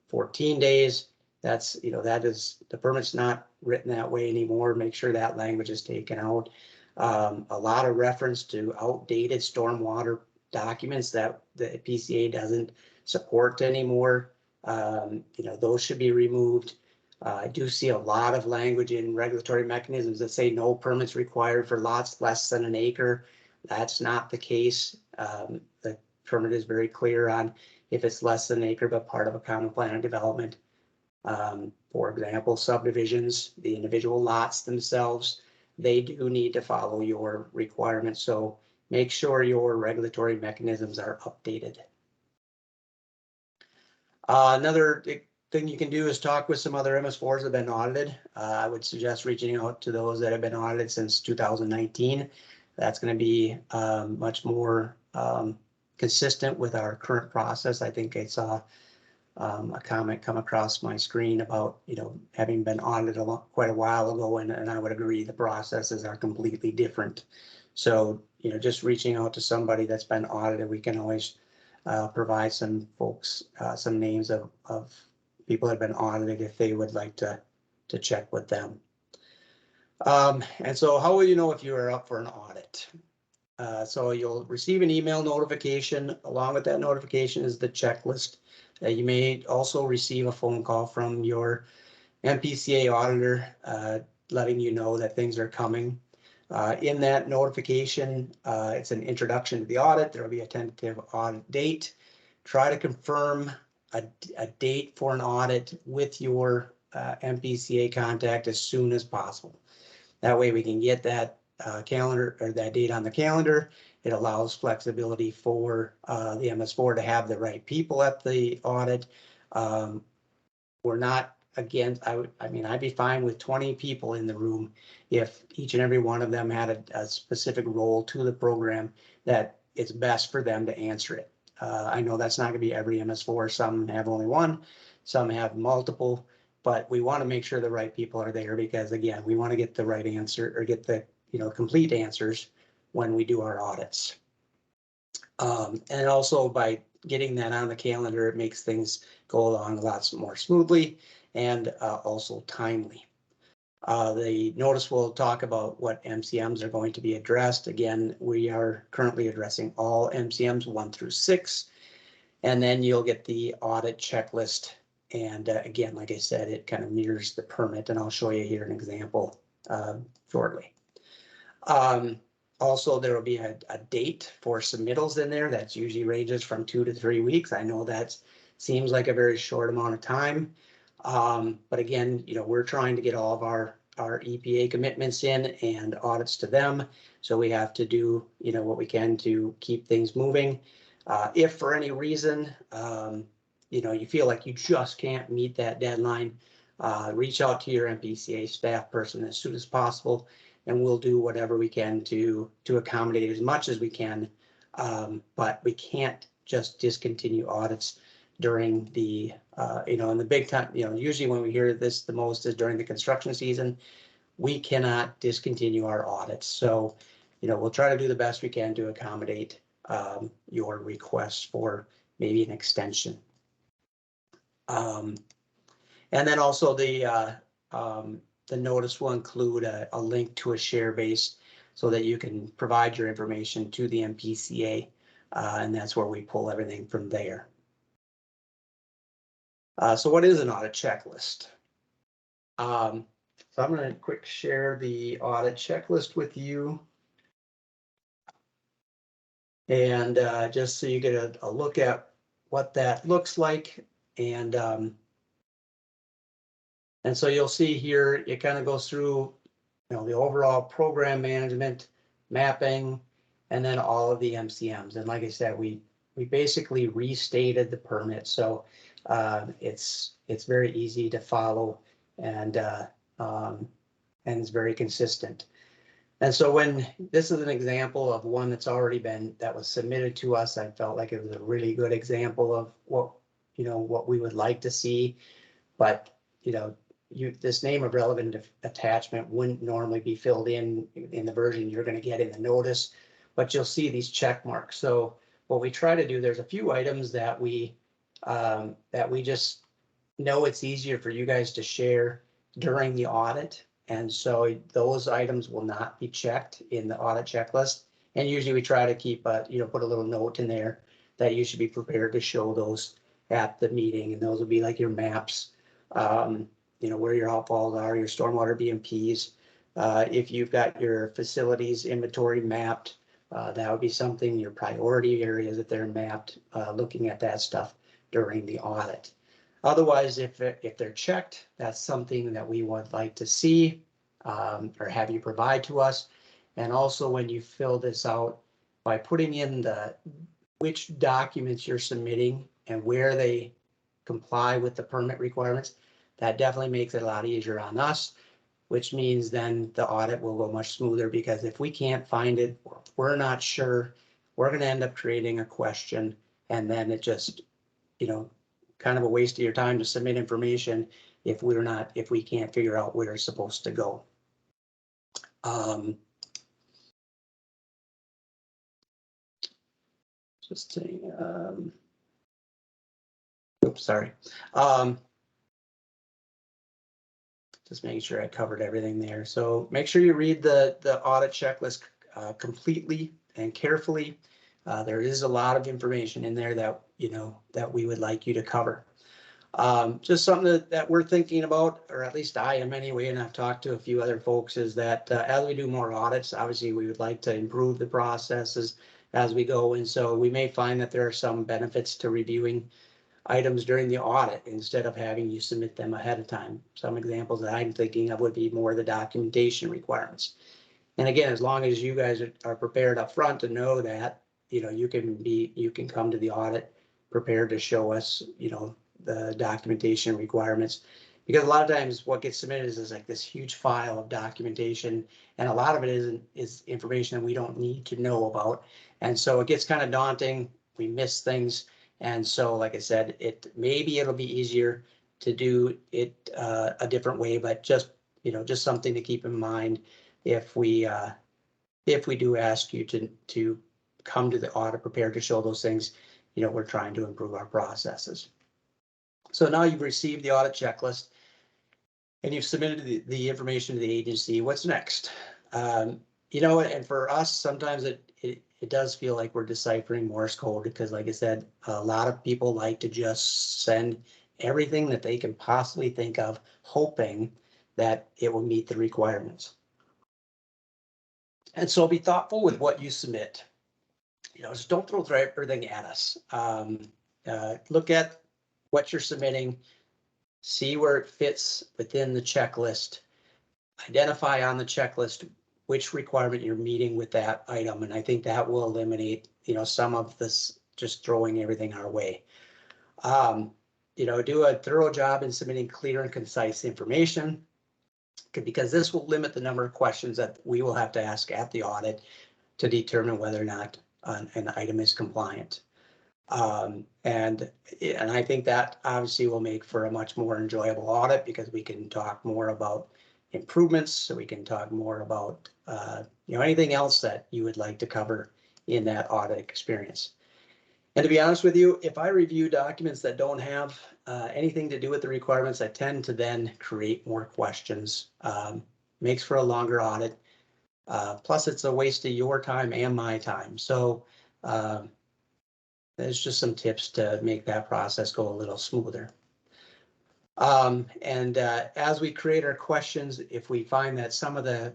14 days. That's, the permit's not written that way anymore. Make sure that language is taken out. A lot of reference to outdated stormwater documents that the PCA doesn't support anymore. Those should be removed. I do see a lot of language in regulatory mechanisms that say no permits required for lots less than an acre. That's not the case. The permit is very clear on if it's less than an acre but part of a common plan of development. For example, subdivisions, the individual lots themselves, they do need to follow your requirements. So make sure your regulatory mechanisms are updated. Another thing you can do is talk with some other MS4s that have been audited. I would suggest reaching out to those that have been audited since 2019. That's going to be much more consistent with our current process. I think I saw a comment come across my screen about, having been audited quite a while ago, and I would agree the processes are completely different. So, just reaching out to somebody that's been audited, we can always provide some folks, some names of people that have been audited if they would like to check with them. And so how will you know if you are up for an audit? So you'll receive an email notification. Along with that notification is the checklist. You may also receive a phone call from your MPCA auditor letting you know that things are coming. In that notification, it's an introduction to the audit. There will be a tentative audit date. Try to confirm a date for an audit with your MPCA contact as soon as possible. That way we can get that calendar or that date on the calendar. It allows flexibility for the MS4 to have the right people at the audit. We're not, again, I'd be fine with 20 people in the room if each and every one of them had a specific role to the program that it's best for them to answer it. I know that's not going to be every MS4. Some have only one, some have multiple, but we want to make sure the right people are there because, again, we want to get the right answer or get the complete answers when we do our audits. And also by getting that on the calendar, it makes things go along a lot more smoothly and also timely. The notice will talk about what MCMs are going to be addressed. Again, we are currently addressing all MCMs 1 through 6, and then you'll get the audit checklist. And again, like I said, it kind of mirrors the permit, and I'll show you here an example shortly. Also, there will be a date for submittals in there. That's usually ranges from 2 to 3 weeks. I know that seems like a very short amount of time. But again, we're trying to get all of our EPA commitments in and audits to them. So we have to do, what we can to keep things moving. If for any reason, you feel like you just can't meet that deadline, reach out to your MPCA staff person as soon as possible, and we'll do whatever we can to accommodate as much as we can. But we can't just discontinue audits during the, in the big time, usually when we hear this the most is during the construction season. We cannot discontinue our audits. So we'll try to do the best we can to accommodate your request for maybe an extension. And then also the notice will include a link to a share base so that you can provide your information to the MPCA, and that's where we pull everything from there. So what is an audit checklist? So I'm going to quick share the audit checklist with you. And just so you get a look at what that looks like. And so you'll see here, it kind of goes through, the overall program management, mapping, and then all of the MCMs. And like I said, we basically restated the permit. So it's very easy to follow, and it's very consistent. And so when this is an example of one that was submitted to us, I felt like it was a really good example of what we would like to see. But, this name of relevant attachment wouldn't normally be filled in the version you're going to get in the notice, but you'll see these check marks. So what we try to do, there's a few items that we just know it's easier for you guys to share during the audit. And so those items will not be checked in the audit checklist. And usually we try to keep put a little note in there that you should be prepared to show those at the meeting. And those will be like your maps, where your outfalls are, your stormwater BMPs. If you've got your facilities inventory mapped, that would be something, your priority areas that they're mapped, looking at that stuff during the audit. Otherwise, if they're checked, that's something that we would like to see or have you provide to us. And also when you fill this out, by putting in which documents you're submitting and where they comply with the permit requirements, that definitely makes it a lot easier on us, which means then the audit will go much smoother, because if we can't find it, we're not sure, we're going to end up creating a question, and then it just, kind of a waste of your time to submit information if we can't figure out where it's supposed to go. Just saying, oops, sorry. Just making sure I covered everything there. So make sure you read the audit checklist completely and carefully. There is a lot of information in there that that we would like you to cover. Just something that we're thinking about, or at least I am anyway, and I've talked to a few other folks, is that as we do more audits, obviously we would like to improve the processes as we go. And so we may find that there are some benefits to reviewing items during the audit instead of having you submit them ahead of time. Some examples that I'm thinking of would be more the documentation requirements. And again, as long as you guys are prepared up front to know that, you can come to the audit prepared to show us, the documentation requirements, because a lot of times what gets submitted is like this huge file of documentation, and a lot of it is information that we don't need to know about. And so it gets kind of daunting. We miss things. And so, like I said, maybe it'll be easier to do it a different way, but just something to keep in mind if we do ask you to come to the audit prepared to show those things. We're trying to improve our processes. So now you've received the audit checklist and you've submitted the information to the agency. What's next? And for us, sometimes it does feel like we're deciphering Morse code, because like I said, a lot of people like to just send everything that they can possibly think of, hoping that it will meet the requirements. And so be thoughtful with what you submit. Just don't throw everything at us. Look at what you're submitting, see where it fits within the checklist, identify on the checklist which requirement you're meeting with that item. And I think that will eliminate, some of this just throwing everything our way. Do a thorough job in submitting clear and concise information, because this will limit the number of questions that we will have to ask at the audit to determine whether or not an item is compliant. And I think that obviously will make for a much more enjoyable audit, because we can talk more about, improvements, so we can talk more about, anything else that you would like to cover in that audit experience. And to be honest with you, if I review documents that don't have anything to do with the requirements, I tend to then create more questions. Makes for a longer audit. Plus, it's a waste of your time and my time. So there's just some tips to make that process go a little smoother. As we create our questions, if we find that some of the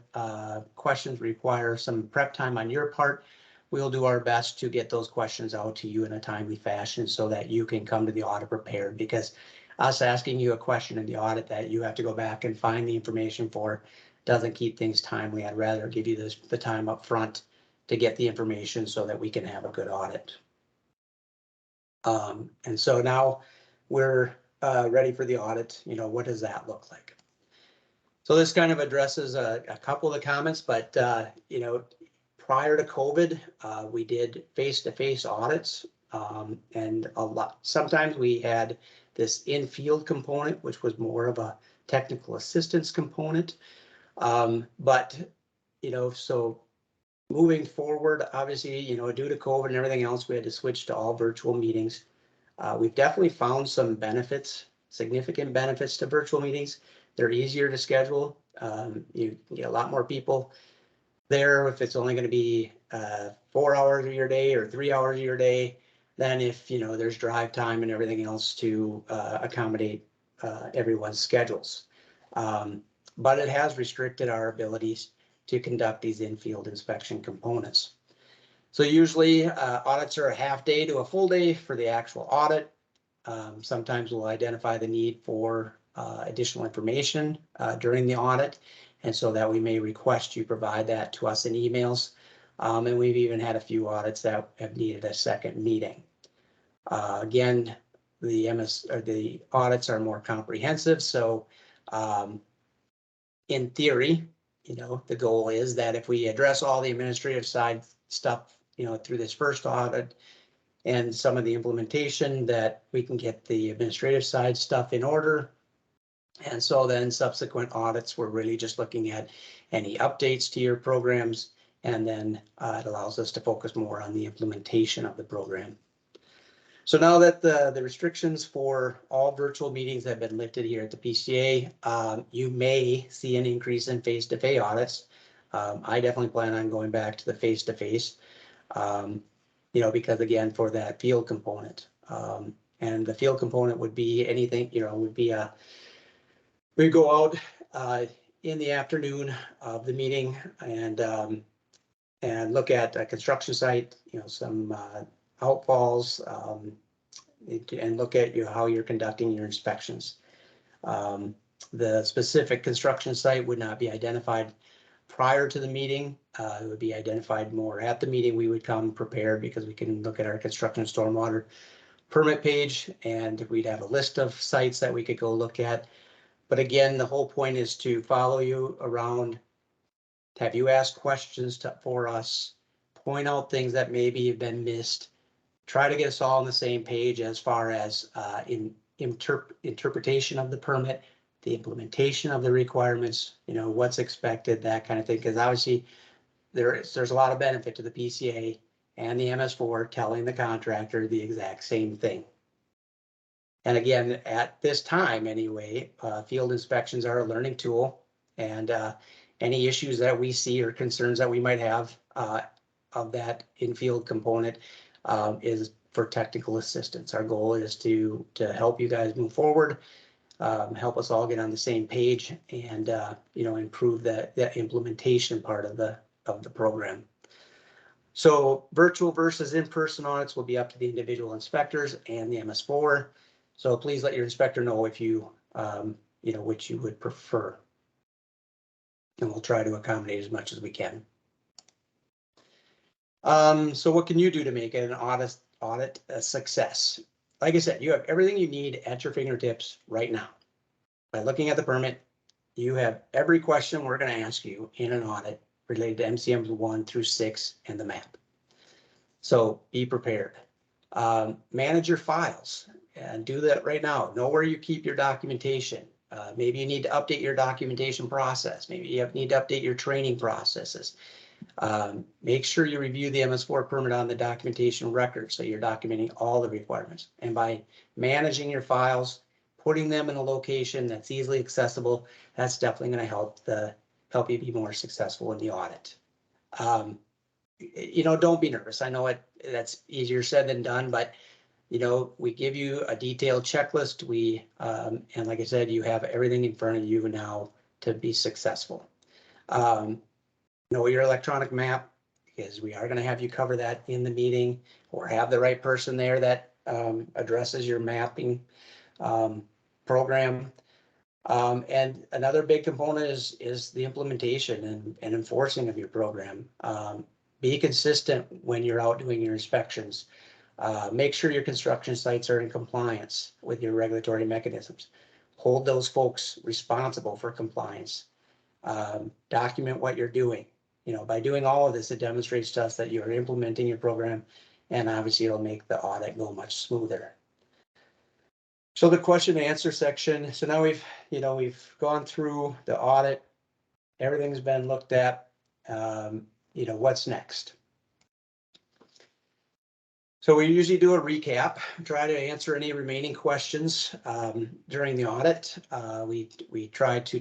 questions require some prep time on your part, we'll do our best to get those questions out to you in a timely fashion so that you can come to the audit prepared, because us asking you a question in the audit that you have to go back and find the information for doesn't keep things timely. I'd rather give you the time up front to get the information so that we can have a good audit. And so now we're ready for the audit. What does that look like? So this kind of addresses a couple of the comments, but prior to COVID, we did face-to-face audits, and sometimes we had this in-field component, which was more of a technical assistance component. But so moving forward, obviously, due to COVID and everything else, we had to switch to all virtual meetings. We've definitely found some benefits, significant benefits to virtual meetings. They're easier to schedule. You get a lot more people there if it's only going to be 4 hours of your day or 3 hours of your day, than if there's drive time and everything else to accommodate everyone's schedules. But it has restricted our abilities to conduct these in-field inspection components. So usually audits are a half day to a full day for the actual audit. Sometimes we'll identify the need for additional information during the audit, and so that we may request you provide that to us in emails. And we've even had a few audits that have needed a second meeting. Again, the audits are more comprehensive, so in theory, the goal is that if we address all the administrative side stuff, through this first audit and some of the implementation, that we can get the administrative side stuff in order. And so then subsequent audits, we're really just looking at any updates to your programs, and then it allows us to focus more on the implementation of the program. So now that the restrictions for all virtual meetings have been lifted here at the PCA, you may see an increase in face-to-face audits. I definitely plan on going back to the face-to-face, because again, for that field component. And the field component would be anything, we go out in the afternoon of the meeting and look at a construction site, some outfalls, and look at how you're conducting your inspections. The specific construction site would not be identified prior to the meeting. It would be identified more at the meeting. We would come prepared because we can look at our construction stormwater permit page, and we'd have a list of sites that we could go look at. But again, the whole point is to follow you around, to have you ask questions for us, point out things that maybe have been missed, try to get us all on the same page as far as interpretation of the permit, the implementation of the requirements, what's expected, that kind of thing. Because obviously there's a lot of benefit to the PCA and the MS4 telling the contractor the exact same thing. And again, at this time anyway, field inspections are a learning tool, and any issues that we see or concerns that we might have of that in-field component is for technical assistance. Our goal is to help you guys move forward, help us all get on the same page, and improve that implementation part of the program. So virtual versus in-person audits will be up to the individual inspectors and the MS4. So please let your inspector know if you, which you would prefer. And we'll try to accommodate as much as we can. So what can you do to make an audit a success? Like I said, you have everything you need at your fingertips right now. By looking at the permit, you have every question we're going to ask you in an audit related to MCMs 1 through 6 and the map. So be prepared. Manage your files and do that right now. Know where you keep your documentation. Maybe you need to update your documentation process. Maybe you need to update your training processes. Make sure you review the MS4 permit on the documentation record, so you're documenting all the requirements. And by managing your files, putting them in a location that's easily accessible, that's definitely going to help you be more successful in the audit. Don't be nervous. I know that's easier said than done, but we give you a detailed checklist. And like I said, you have everything in front of you now to be successful. Know your electronic map, because we are going to have you cover that in the meeting, or have the right person there that addresses your mapping program. And another big component is the implementation and enforcing of your program. Be consistent when you're out doing your inspections. Make sure your construction sites are in compliance with your regulatory mechanisms. Hold those folks responsible for compliance. Document what you're doing. By doing all of this, it demonstrates to us that you're implementing your program, and obviously it'll make the audit go much smoother. So the question and answer section. So now we've gone through the audit. Everything's been looked at. What's next? So we usually do a recap, try to answer any remaining questions during the audit. We try to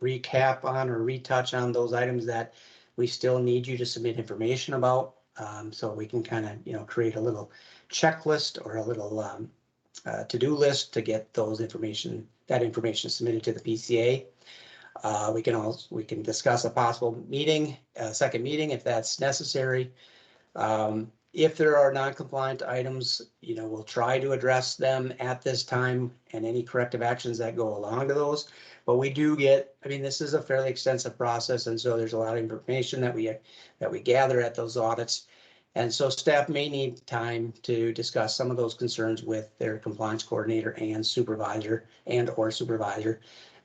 recap on or retouch on those items that we still need you to submit information about. So we can kind of, create a little checklist or a little to-do list to get that information submitted to the PCA. We can discuss a possible second meeting if that's necessary. If there are non-compliant items, we'll try to address them at this time and any corrective actions that go along to those. But we do this is a fairly extensive process, and so there's a lot of information that we gather at those audits. And so staff may need time to discuss some of those concerns with their compliance coordinator and supervisor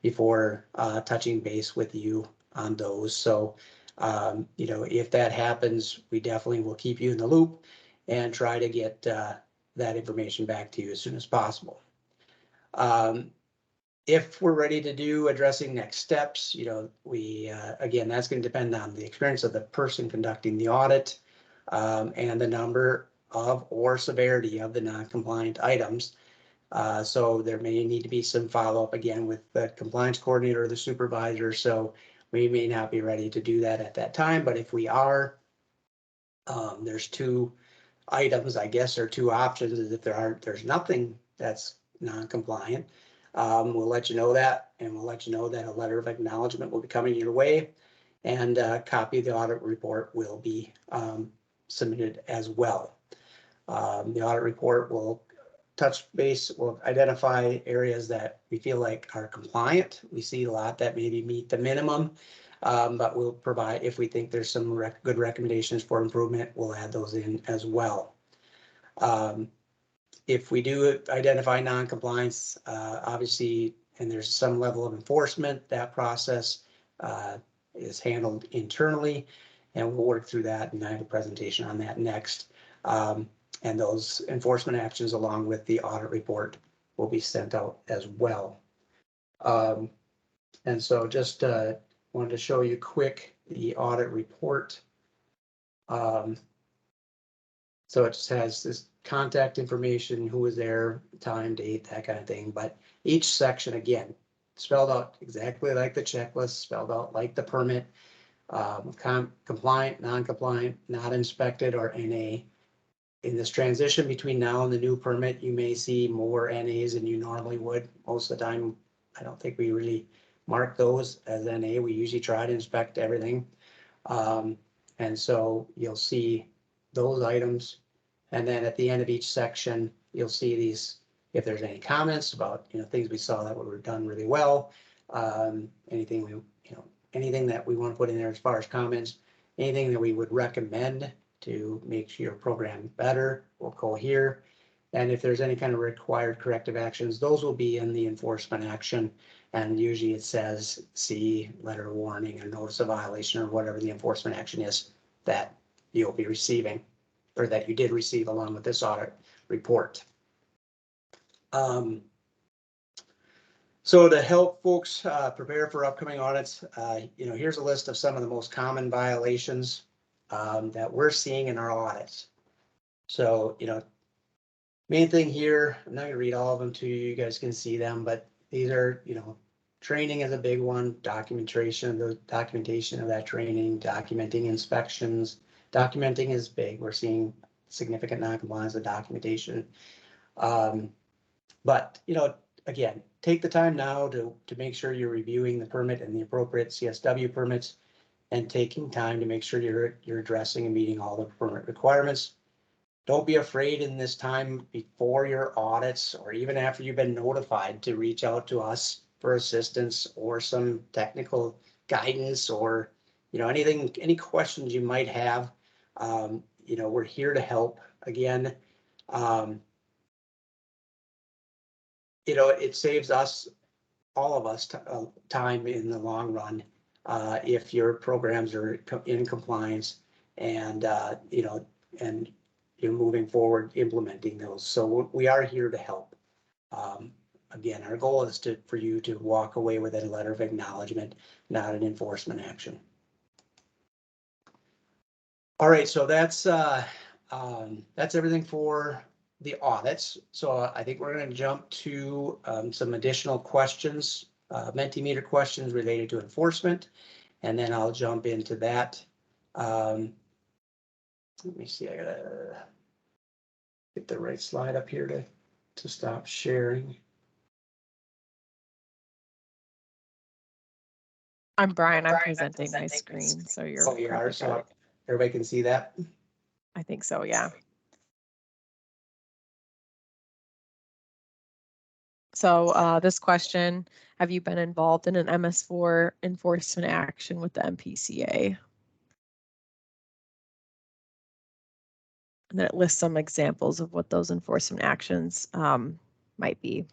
before touching base with you on those. So if that happens, we definitely will keep you in the loop and try to get that information back to you as soon as possible. If we're ready to do addressing next steps, again, that's going to depend on the experience of the person conducting the audit and the number of or severity of the non-compliant items. So there may need to be some follow-up again with the compliance coordinator or the supervisor. So we may not be ready to do that at that time, but if we are, there's two items, I guess, or two options. Is if there's nothing that's non-compliant, we'll let you know that, and we'll let you know that a letter of acknowledgement will be coming your way, and a copy of the audit report will be submitted as well. The audit report will will identify areas that we feel like are compliant. We see a lot that maybe meet the minimum, but we'll provide, if we think there's some good recommendations for improvement, we'll add those in as well. If we do identify non-compliance, obviously, and there's some level of enforcement, that process is handled internally, and we'll work through that, and I have a presentation on that next. And those enforcement actions along with the audit report will be sent out as well. And so just wanted to show you quick the audit report. So it just has this contact information, who was there, time, date, that kind of thing. But each section, again, spelled out exactly like the checklist, spelled out like the permit, compliant, non-compliant, not inspected, or NA. In this transition between now and the new permit, you may see more NAs than you normally would. Most of the time, I don't think we really mark those as NA. We usually try to inspect everything. And so you'll see those items. And then at the end of each section, you'll see these, if there's any comments about, things we saw that were done really well, anything that we want to put in there as far as comments, anything that we would recommend to make your program better, we'll go here. And if there's any kind of required corrective actions, those will be in the enforcement action. And usually it says see letter of warning or notice of violation or whatever the enforcement action is that you'll be receiving, or that you did receive along with this audit report. So to help folks prepare for upcoming audits, here's a list of some of the most common violations that we're seeing in our audits. So, main thing here, I'm not gonna read all of them to you, you guys can see them, but these are, training is a big one, documentation of that training, documenting inspections. Documenting is big. We're seeing significant non-compliance with documentation. But, again, take the time now to make sure you're reviewing the permit and the appropriate CSW permits and taking time to make sure you're addressing and meeting all the permit requirements. Don't be afraid in this time before your audits or even after you've been notified to reach out to us for assistance or some technical guidance or, any questions you might have. We're here to help. Again, it saves us, all of us, time in the long run if your programs are in compliance and, and you're moving forward implementing those. So we are here to help. Again, our goal is for you to walk away with a letter of acknowledgement, not an enforcement action. All right, so that's everything for the audits. So I think we're going to jump to some additional questions, Mentimeter questions related to enforcement, and then I'll jump into that. Let me see, I gotta get the right slide up here to stop sharing. I'm Brian. I'm presenting my screen, so you're. Oh, you are, so everybody can see that? I think so, yeah. So this question, have you been involved in an MS4 enforcement action with the MPCA? And then it lists some examples of what those enforcement actions might be.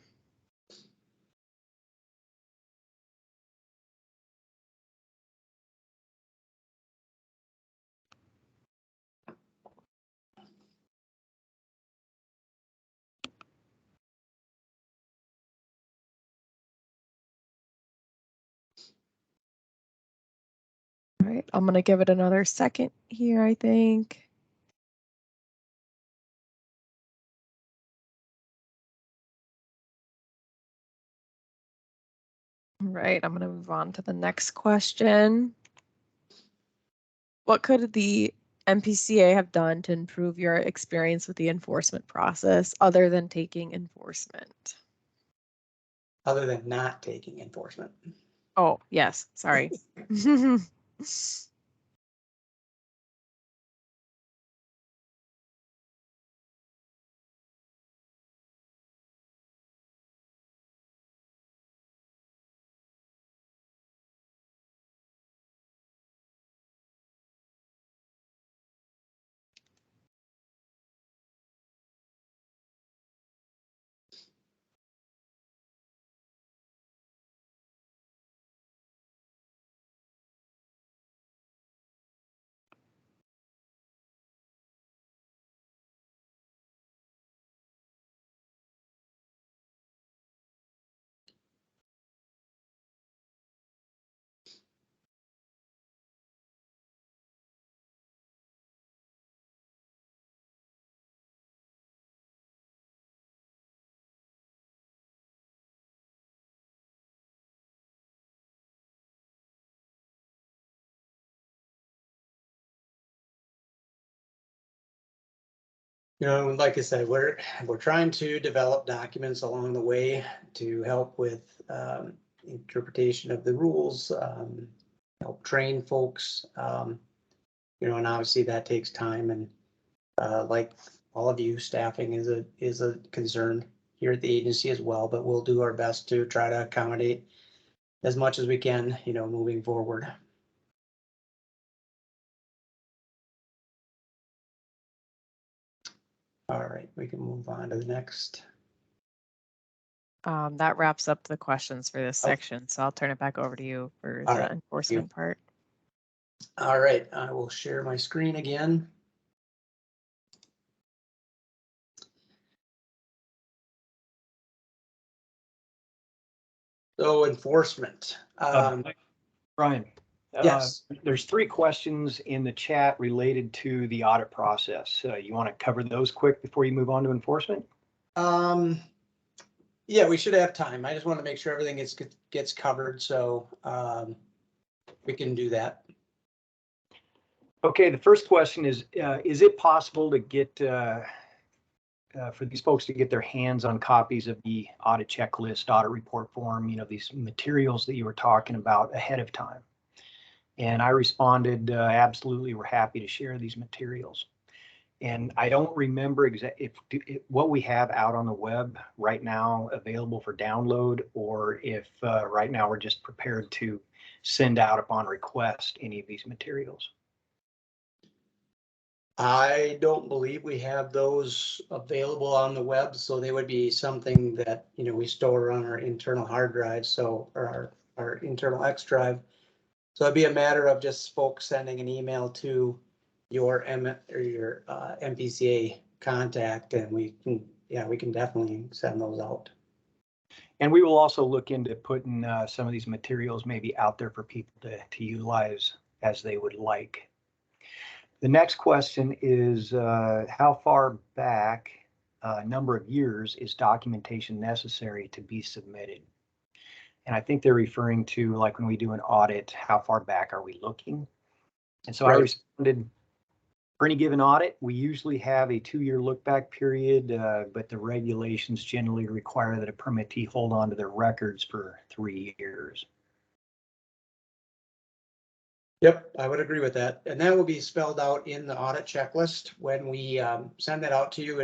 All right, I'm gonna give it another second here, I think. All right, I'm gonna move on to the next question. What could the MPCA have done to improve your experience with the enforcement process other than taking enforcement? Other than not taking enforcement. Oh, yes, sorry. Like I said, we're trying to develop documents along the way to help with interpretation of the rules, help train folks, and obviously that takes time. And like all of you, staffing is a concern here at the agency as well. But we'll do our best to try to accommodate as much as we can, moving forward. All right, we can move on to the next. That wraps up the questions for this Okay. section, so I'll turn it back over to you for All the right, enforcement part. All right, I will share my screen again. So enforcement. Brian, Yes. there's 3 questions in the chat related to the audit process. You want to cover those quick before you move on to enforcement? Yeah, we should have time. I just want to make sure everything gets covered, so we can do that. Okay, the first question is it possible to get for these folks to get their hands on copies of the audit checklist, audit report form, these materials that you were talking about ahead of time? And I responded, absolutely, we're happy to share these materials. And I don't remember if what we have out on the web right now available for download, or if right now we're just prepared to send out upon request any of these materials. I don't believe we have those available on the web, so they would be something that, we store on our internal hard drive, or our internal X drive. So it'd be a matter of just folks sending an email to your MPCA contact, and we can definitely send those out. And we will also look into putting some of these materials maybe out there for people to utilize as they would like. The next question is how far back, number of years, is documentation necessary to be submitted? And I think they're referring to, like, when we do an audit, how far back are we looking? And so I responded, for any given audit, we usually have a 2-year look back period, but the regulations generally require that a permittee hold on to their records for 3 years. Yep, I would agree with that. And that will be spelled out in the audit checklist. When we send that out to you,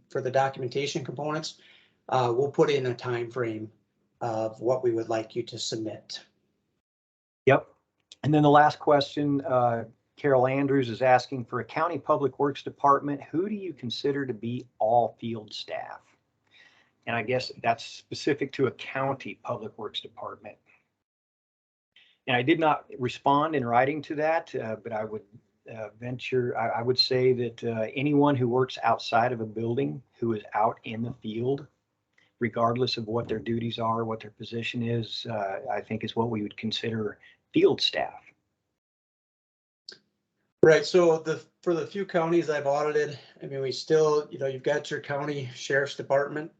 for the documentation components, we'll put in a time frame of what we would like you to submit. Yep. And then the last question, Carol Andrews is asking, for a county public works department, who do you consider to be all field staff? And I guess that's specific to a county public works department. And I did not respond in writing to that, but I would I would say that anyone who works outside of a building, who is out in the field, regardless of what their duties are, what their position is, I think is what we would consider field staff. Right, so for the few counties I've audited, I mean, we still, you've got your county sheriff's department,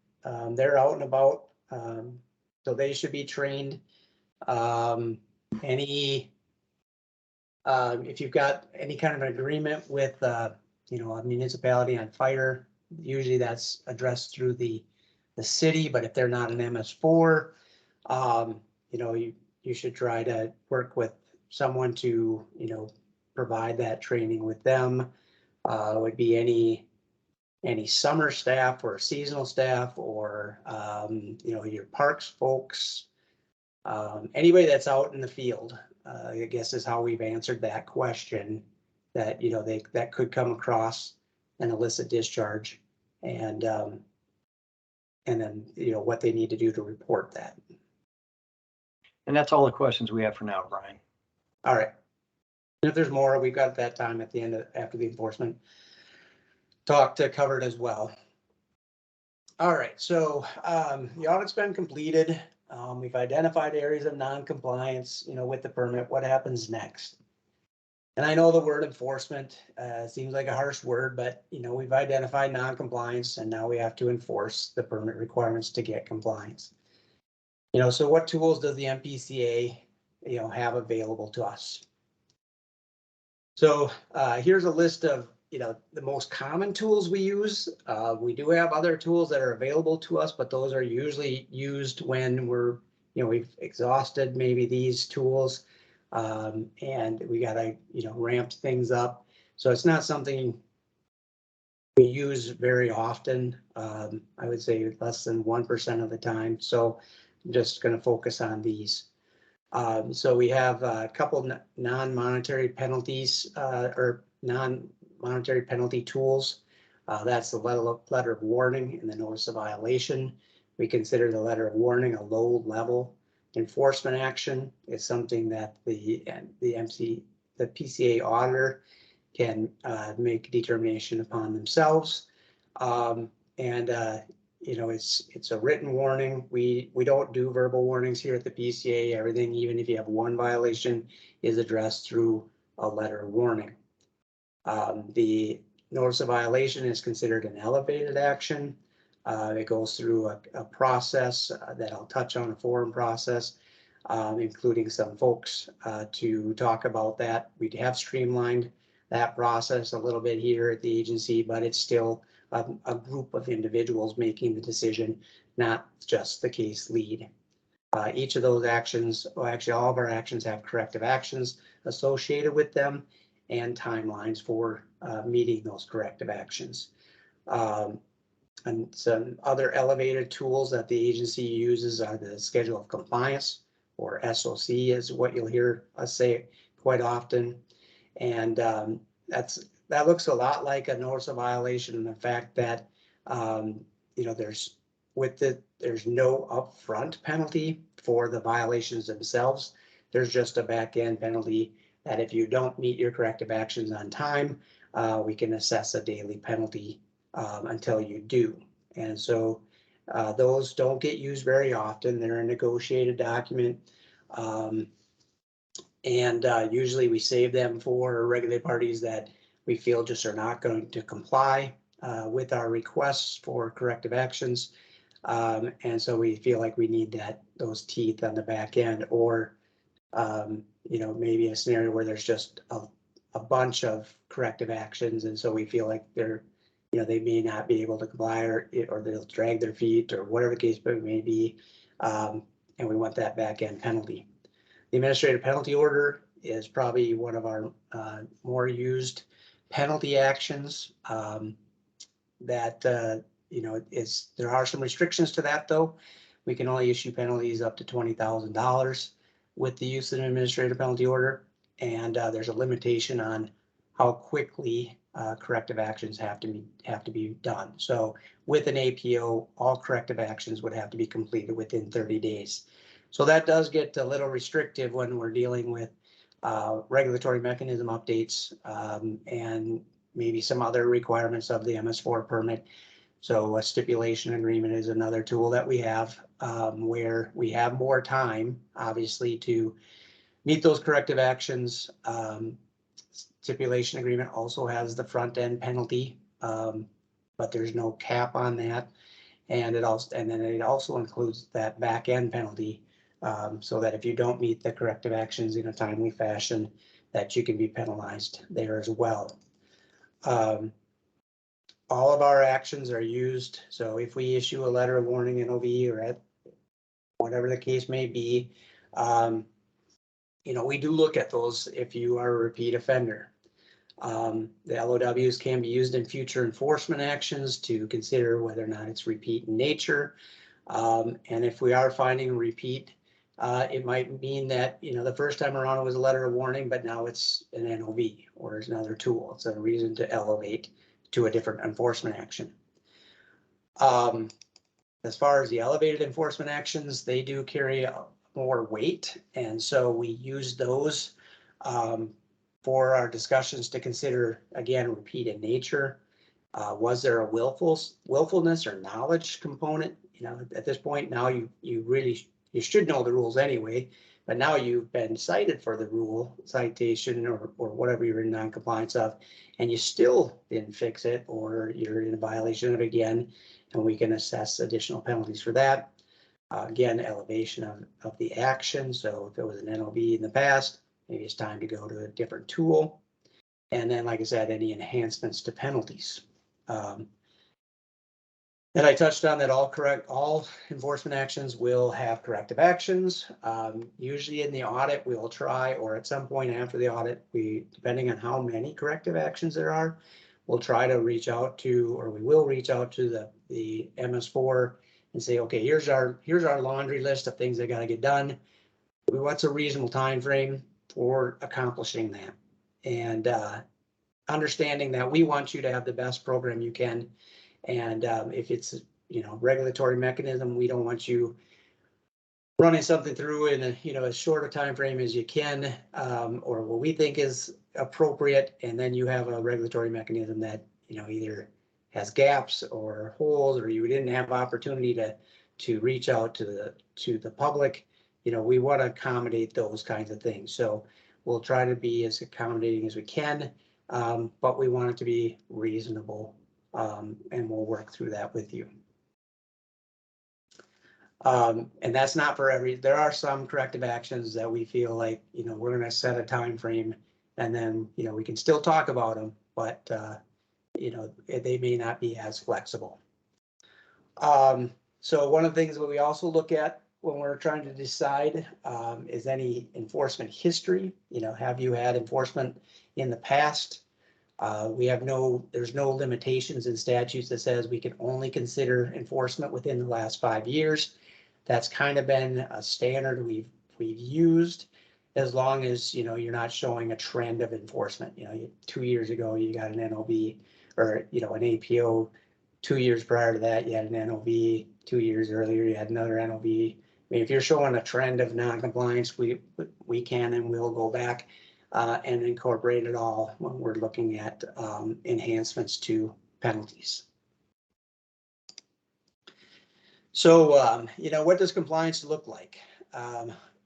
they're out and about, so they should be trained. If you've got any kind of an agreement with, a municipality on fire, usually that's addressed through the city, but if they're not an MS4, you should try to work with someone to, provide that training with them. Would be any summer staff or seasonal staff, or, your parks folks, anybody that's out in the field, I guess is how we've answered that question, that, that could come across an illicit discharge, and then, what they need to do to report that. And that's all the questions we have for now, Brian. All right. If there's more, we've got that time at the end after the enforcement talk to cover it as well. All right, so the audit's been completed. We've identified areas of non-compliance, with the permit. What happens next? And I know the word enforcement seems like a harsh word, but we've identified non-compliance, and now we have to enforce the permit requirements to get compliance. So what tools does the MPCA have available to us? So here's a list of the most common tools we use. We do have other tools that are available to us, but those are usually used when we're we've exhausted maybe these tools, and we gotta ramp things up. So it's not something we use very often. I would say less than 1% of the time. So I'm just going to focus on these. So we have a couple non-monetary penalties, or non-monetary penalty tools. That's the letter of warning and the notice of violation. We consider the letter of warning a low-level enforcement action. It's something that the PCA auditor can make a determination upon themselves. you know, it's a written warning. We don't do verbal warnings here at the PCA. Everything, even if you have one violation, is addressed through a letter warning. The notice of violation is considered an elevated action. It goes through a process that I'll touch on, a forum process, including some folks to talk about that. We have streamlined that process a little bit here at the agency, but it's still a group of individuals making the decision, not just the case lead. Each of those actions, well, actually all of our actions have corrective actions associated with them and timelines for meeting those corrective actions. And some other elevated tools that the agency uses are the schedule of compliance, or SOC is what you'll hear us say quite often. And that looks a lot like a notice of violation in the fact that you know, there's no upfront penalty for the violations themselves. There's just a back end penalty that if you don't meet your corrective actions on time, we can assess a daily penalty until you do. And so those don't get used very often. They're a negotiated document. And usually we save them for regulated parties that we feel just are not going to comply with our requests for corrective actions. And so we feel like we need those teeth on the back end, or you know, maybe a scenario where there's just a bunch of corrective actions, and so we feel like they're, you know, they may not be able to comply, or they'll drag their feet, or whatever the case may be, and we want that back end penalty. The administrative penalty order is probably one of our more used penalty actions. You know, there are some restrictions to that, though. We can only issue penalties up to $20,000 with the use of an administrative penalty order, and there's a limitation on how quickly corrective actions have to be done. So with an APO, all corrective actions would have to be completed within 30 days. So that does get a little restrictive when we're dealing with regulatory mechanism updates and maybe some other requirements of the MS4 permit. So a stipulation agreement is another tool that we have where we have more time, obviously, to meet those corrective actions. Stipulation agreement also has the front end penalty, but there's no cap on that. And it also includes that back end penalty, so that if you don't meet the corrective actions in a timely fashion, that you can be penalized there as well. All of our actions are used. So if we issue a letter of warning, NOV, or at whatever the case may be, you know, we do look at those if you are a repeat offender. The LOWs can be used in future enforcement actions to consider whether or not it's repeat in nature. And if we are finding repeat, it might mean that, you know, the first time around it was a letter of warning, but now it's an NOV or it's another tool. It's a reason to elevate to a different enforcement action. As far as the elevated enforcement actions, they do carry more weight, and so we use those for our discussions to consider, again, repeat in nature. Was there a willfulness or knowledge component? You know, at this point now you should know the rules anyway, but now you've been cited for the rule citation or whatever you're in non-compliance of, and you still didn't fix it, or you're in a violation of it again, and we can assess additional penalties for that. Again, elevation of the action. So if it was an NOV in the past, maybe it's time to go to a different tool. And then, like I said, any enhancements to penalties. And I touched on that all enforcement actions will have corrective actions. Usually in the audit, we'll try, or at some point after the audit, depending on how many corrective actions there are, we'll try to reach out to, or we will reach out to the MS4 and say, okay, here's our laundry list of things that got to get done. What's a reasonable time frame for accomplishing that? And understanding that we want you to have the best program you can. And if it's, you know, regulatory mechanism, we don't want you running something through in a, you know, as short a time frame as you can, or what we think is appropriate, and then you have a regulatory mechanism that, you know, either has gaps or holes, or you didn't have opportunity to reach out to the public, we want to accommodate those kinds of things. So we'll try to be as accommodating as we can, but we want it to be reasonable, and we'll work through that with you. And that's not for there are some corrective actions that we feel like, we're going to set a time frame, and then, we can still talk about them, but, they may not be as flexible. So one of the things that we also look at when we're trying to decide, is any enforcement history. Have you had enforcement in the past? There's no limitations in statutes that says we can only consider enforcement within the last 5 years. That's kind of been a standard we've used, as long as, you're not showing a trend of enforcement. 2 years ago, you got an NOV or, an APO. 2 years prior to that, you had an NOV. 2 years earlier, you had another NOV. I mean, if you're showing a trend of non-compliance, we can and will go back and incorporate it all when we're looking at enhancements to penalties. So, what does compliance look like?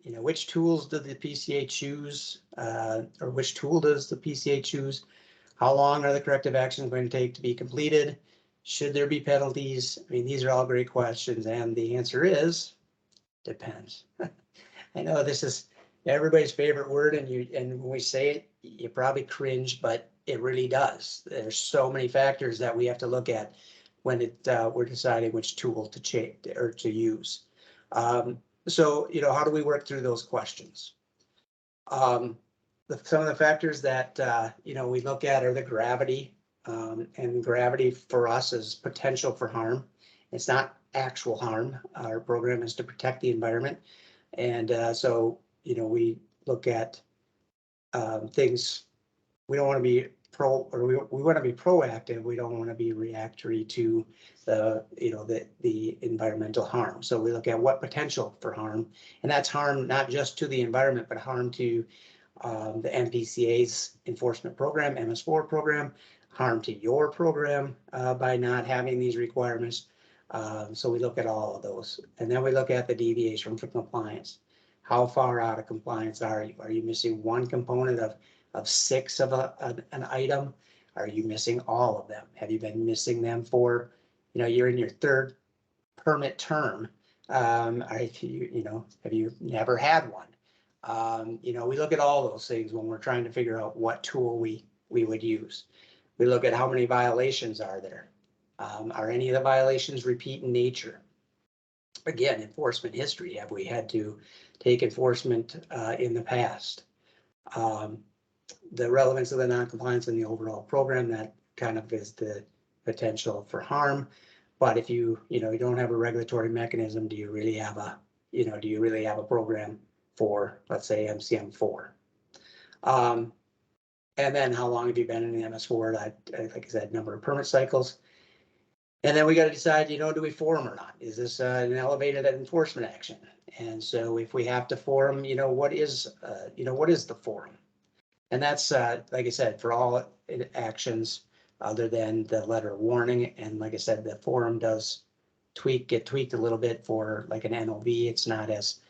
Which tools do the PCA choose, or which tool does the PCA choose? How long are the corrective actions going to take to be completed? Should there be penalties? I mean, these are all great questions, and the answer is depends. I know this is everybody's favorite word, and when we say it, you probably cringe, but it really does. There's so many factors that we have to look at when we're deciding which tool to change or to use. So, how do we work through those questions? Some of the factors that we look at are the gravity, and gravity for us is potential for harm. It's not actual harm. Our program is to protect the environment, and so we look at things. We don't want to be we want to be proactive. We don't want to be reactory to the environmental harm. So we look at what potential for harm, and that's harm not just to the environment, but harm to the MPCA's enforcement program, MS4 program, harm to your program by not having these requirements. So we look at all of those, and then we look at the deviation from compliance. How far out of compliance are you? Are you missing one component of 6 of an item? Are you missing all of them? Have you been missing them for, you're in your 3rd permit term? Have you never had one? We look at all those things when we're trying to figure out what tool we would use. We look at how many violations are there. Are any of the violations repeat in nature? Again, enforcement history. Have we had to take enforcement in the past? The relevance of the non-compliance in the overall program, that kind of is the potential for harm. But if you don't have a regulatory mechanism, do you really have a program for, let's say, MCM4? And then how long have you been in the MS4? Like I said, number of permit cycles. And then we got to decide, do we forum or not? Is this an elevated enforcement action? And so if we have to forum, what is the forum? And that's, like I said, for all actions other than the letter of warning. And like I said, the forum does get tweaked a little bit for like an NOV. It's not as,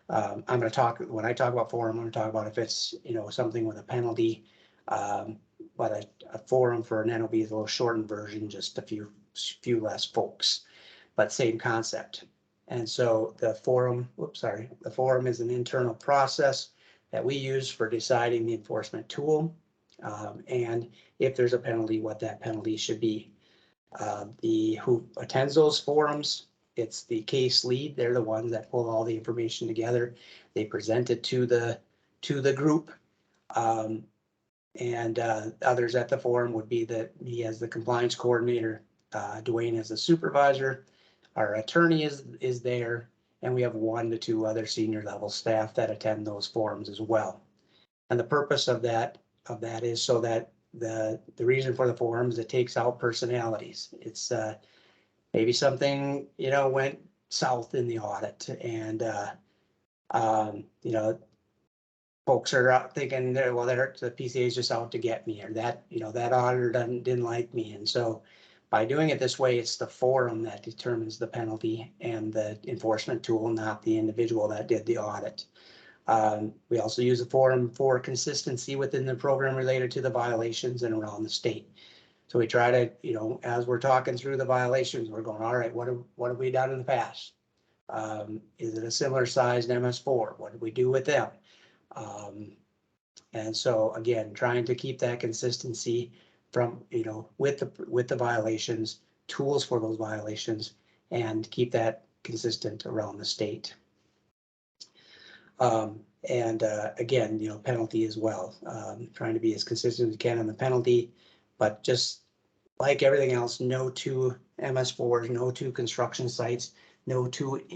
when I talk about forum, I'm going to talk about if it's, something with a penalty. But a forum for an NOV is a little shortened version, just a few less folks, but same concept. And so the forum is an internal process that we use for deciding the enforcement tool, and if there's a penalty, what that penalty should be. Who attends those forums? It's the case lead. They're the ones that pull all the information together. They present it to the group, and others at the forum would be me as the compliance coordinator, Dwayne as the supervisor. Our attorney is there, and we have 1 to 2 other senior level staff that attend those forums as well. And the purpose of that is so that the reason for the forums, it takes out personalities. It's maybe something went south in the audit, and folks are out thinking the PCA is just out to get me, or that that auditor didn't like me, and so By doing it this way, it's the forum that determines the penalty and the enforcement tool, not the individual that did the audit. We also use the forum for consistency within the program related to the violations and around the state. So we try to, you know, as we're talking through the violations, we're going, all right, what have we done in the past? Is it a similar sized MS4? What did we do with them? And so again, trying to keep that consistency from, you know, with the violations, tools for those violations, and keep that consistent around the state. Again, you know, penalty as well, trying to be as consistent as we can on the penalty, but just like everything else, no two MS4s, no two construction sites, no two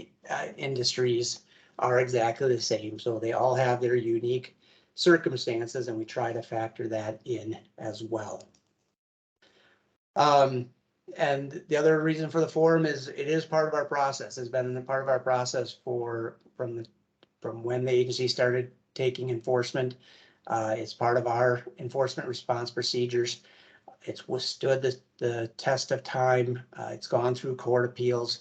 industries are exactly the same. So they all have their unique circumstances, and we try to factor that in as well. And the other reason for the forum is it is part of our process. It's been a part of our process from when the agency started taking enforcement. It's part of our enforcement response procedures. It's withstood the test of time. It's gone through court appeals.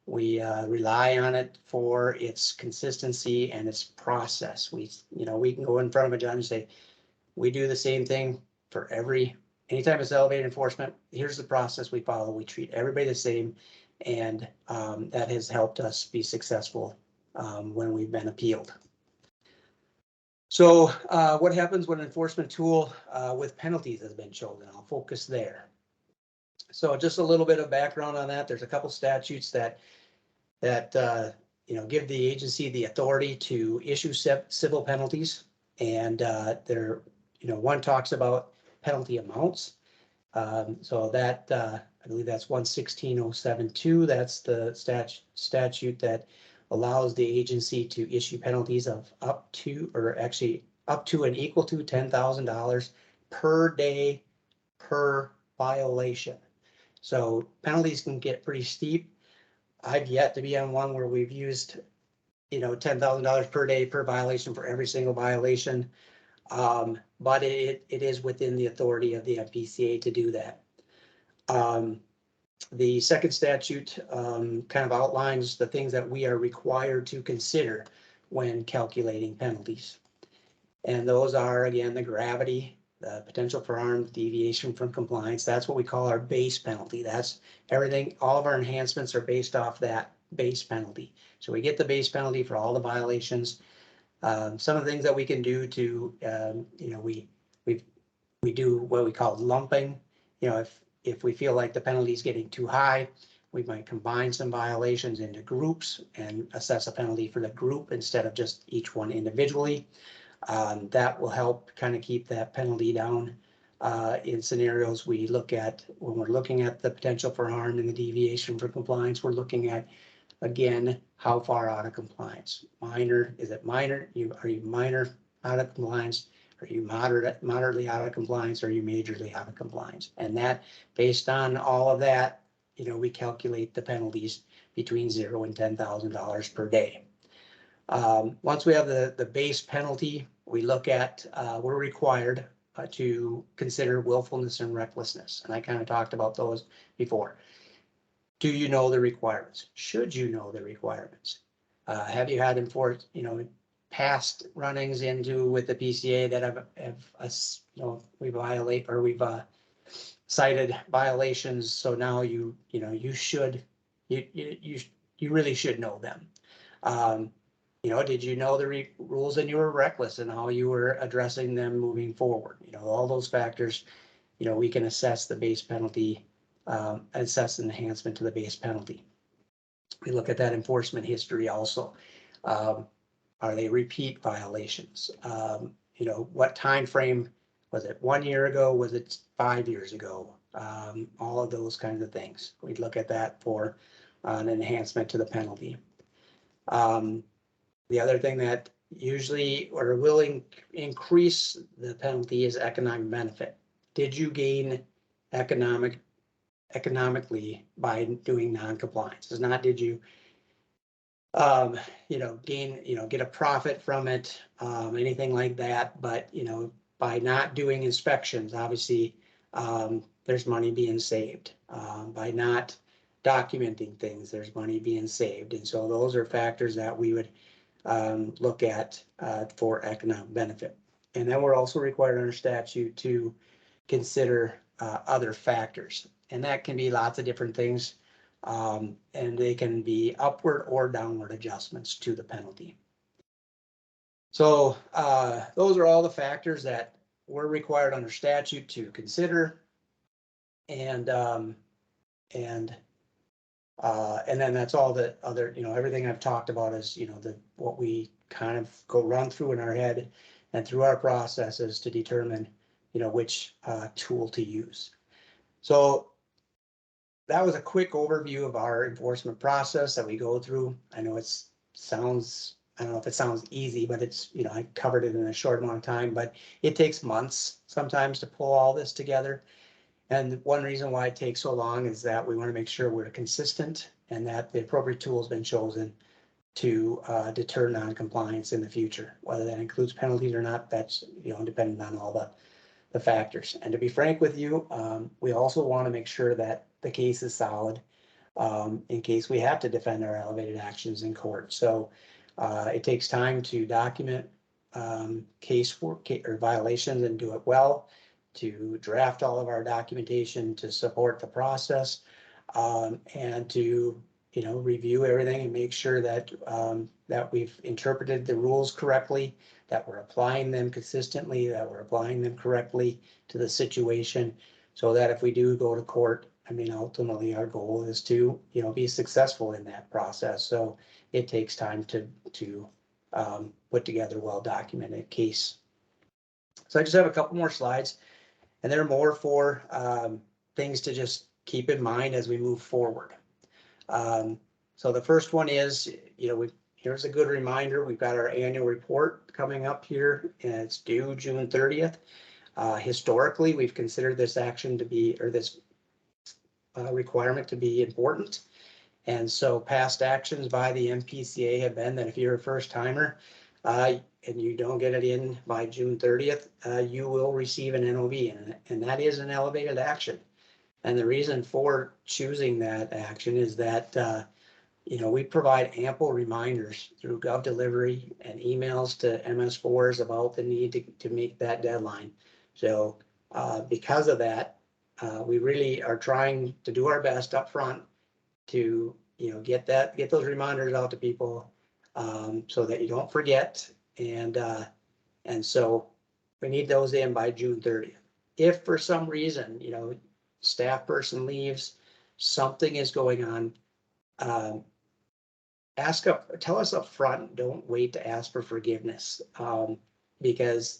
We rely on it for its consistency and its process. We can go in front of a judge and say, we do the same thing for anytime it's elevated enforcement. Here's the process we follow. We treat everybody the same, and that has helped us be successful when we've been appealed. So what happens when an enforcement tool with penalties has been chosen? I'll focus there. So just a little bit of background on that. There's a couple statutes that give the agency the authority to issue civil penalties, and one talks about penalty amounts. So that I believe that's 116.072. That's the statute that allows the agency to issue penalties of up to and equal to $10,000 per day per violation. So penalties can get pretty steep. I've yet to be on one where we've used, $10,000 per day per violation for every single violation. But it is within the authority of the FPCA to do that. The second statute kind of outlines the things that we are required to consider when calculating penalties. And those are, again, the gravity, the potential for harm, deviation from compliance. That's what we call our base penalty. That's everything. All of our enhancements are based off that base penalty. So we get the base penalty for all the violations. Some of the things that we can do to, we do what we call lumping. If we feel like the penalty is getting too high, we might combine some violations into groups and assess a penalty for the group instead of just each one individually. That will help kind of keep that penalty down. In scenarios we look at, when we're looking at the potential for harm and the deviation from compliance, we're looking at, again, how far out of compliance. Minor, is it minor? Are you minor out of compliance? Are you moderately out of compliance? Or are you majorly out of compliance? And that, based on all of that, we calculate the penalties between $0 and $10,000 per day. Once we have the base penalty, we look at, we're required to consider willfulness and recklessness. And I kind of talked about those before. Do you know the requirements? Should you know the requirements? Have you had past runnings with the PCA that we violate, or we've cited violations? So now you really should know them. Did you know the rules and you were reckless in how you were addressing them moving forward? All those factors, we can assess the base penalty, assess an enhancement to the base penalty. We look at that enforcement history also. Are they repeat violations? What time frame was it? 1 year ago? Was it 5 years ago? All of those kinds of things. We'd look at that for an enhancement to the penalty. The other thing that usually or will increase the penalty is economic benefit. Did you gain economically by doing non-compliance? It's not did you get a profit from it, anything like that. But by not doing inspections, obviously there's money being saved. By not documenting things, there's money being saved. And so those are factors that we would look at for economic benefit. And then we're also required under statute to consider other factors. And that can be lots of different things. And they can be upward or downward adjustments to the penalty. So those are all the factors that we're required under statute to consider. And then that's all the other, everything I've talked about is, what we kind of run through in our head and through our processes to determine, which tool to use. So that was a quick overview of our enforcement process that we go through. I know I don't know if it sounds easy, but it's, I covered it in a short amount of time, but it takes months sometimes to pull all this together. And one reason why it takes so long is that we want to make sure we're consistent and that the appropriate tool has been chosen to deter non-compliance in the future. Whether that includes penalties or not, that's, depending on all the factors. And to be frank with you, we also want to make sure that the case is solid in case we have to defend our elevated actions in court. So it takes time to document case or violations and do it well, to draft all of our documentation to support the process, and to review everything and make sure that that we've interpreted the rules correctly, that we're applying them consistently, that we're applying them correctly to the situation, so that if we do go to court, ultimately our goal is to be successful in that process. So it takes time to put together a well-documented case. So I just have a couple more slides, and they're more for things to just keep in mind as we move forward. So the first one is, here's a good reminder. We've got our annual report coming up here, and it's due June 30th. Historically, we've considered this action to be, or this requirement to be important. And so past actions by the MPCA have been that if you're a first timer and you don't get it in by June 30th, you will receive an NOV, and that is an elevated action. And the reason for choosing that action is that we provide ample reminders through Gov Delivery and emails to MS4s about the need to meet that deadline. So because of that, we really are trying to do our best up front to get those reminders out to people so that you don't forget. And so we need those in by June 30th. If for some reason, staff person leaves, something is going on, tell us up front. Don't wait to ask for forgiveness because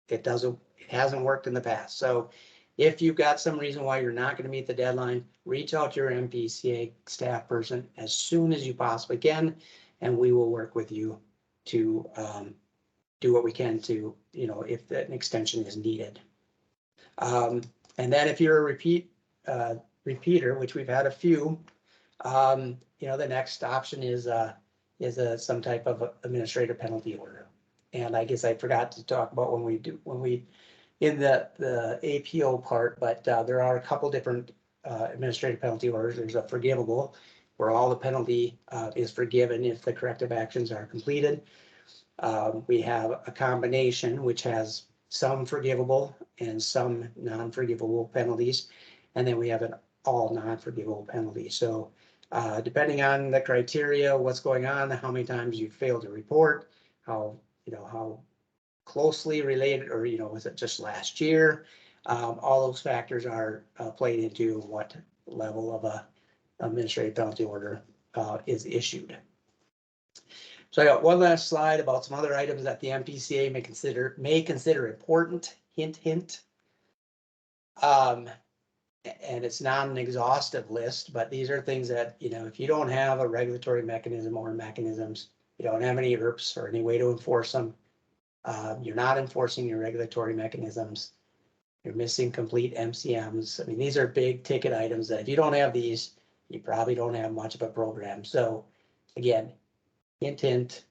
it hasn't worked in the past. So if you've got some reason why you're not going to meet the deadline, reach out to your MPCA staff person as soon as you possibly can, and we will work with you to do what we can to, if an extension is needed. And then if you're a repeater, which we've had a few, the next option is some type of administrative penalty order. And I guess I forgot to talk about when we in the APO part, but there are a couple different administrative penalty orders. There's a forgivable, where all the penalty is forgiven if the corrective actions are completed. We have a combination, which has some forgivable and some non-forgivable penalties. And then we have an all non-forgivable penalty. So depending on the criteria, what's going on, how many times you failed to report, how closely related, or was it just last year? All those factors are played into what level of a administrative penalty order is issued. So I got one last slide about some other items that the MPCA may consider important. Hint, hint. And it's not an exhaustive list, but these are things that, if you don't have a regulatory mechanism or mechanisms, you don't have any ERPs or any way to enforce them, you're not enforcing your regulatory mechanisms, you're missing complete MCMs. These are big ticket items that if you don't have these, you probably don't have much of a program. So again, hint, hint,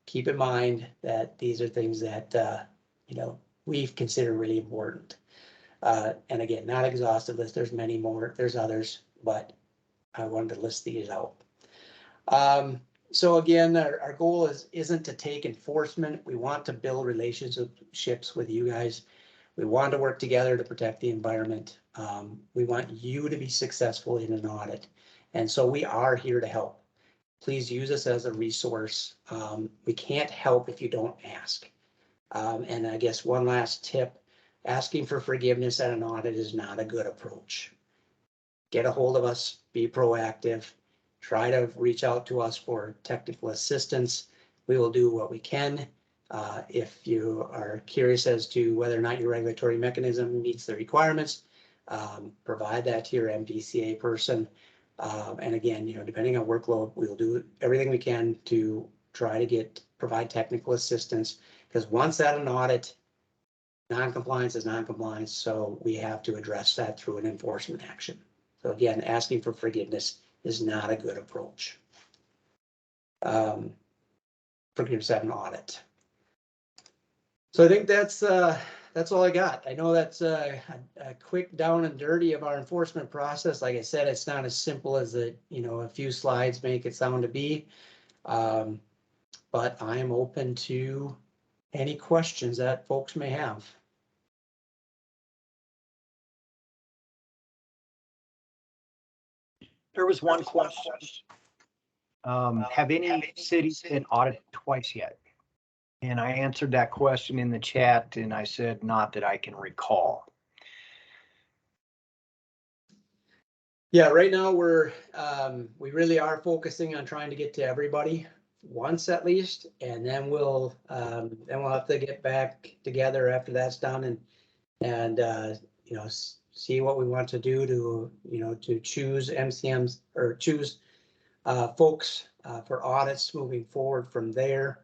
keep in mind that these are things that, we consider really important. And again, not exhaustive list. There's many more. There's others, but I wanted to list these out. So again, our goal isn't to take enforcement. We want to build relationships with you guys. We want to work together to protect the environment. We want you to be successful in an audit. And so we are here to help. Please use us as a resource. We can't help if you don't ask. And I guess one last tip, asking for forgiveness at an audit is not a good approach. Get a hold of us, be proactive, try to reach out to us for technical assistance. We will do what we can. If you are curious as to whether or not your regulatory mechanism meets the requirements, provide that to your MPCA person. And again, depending on workload, we'll do everything we can to try to provide technical assistance, because once at an audit, non-compliance is non-compliance, so we have to address that through an enforcement action. So again, asking for forgiveness is not a good approach. Forgiveness at an audit. So I think that's all I got. I know that's a quick down and dirty of our enforcement process. Like I said, it's not as simple as a few slides make it sound to be. But I am open to any questions that folks may have. There was one question. Have any cities been audited twice yet? And I answered that question in the chat and I said, not that I can recall. Yeah, right now we really are focusing on trying to get to everybody once at least, and then we'll have to get back together after that's done and see what we want to do to choose MCMs or choose folks for audits moving forward from there.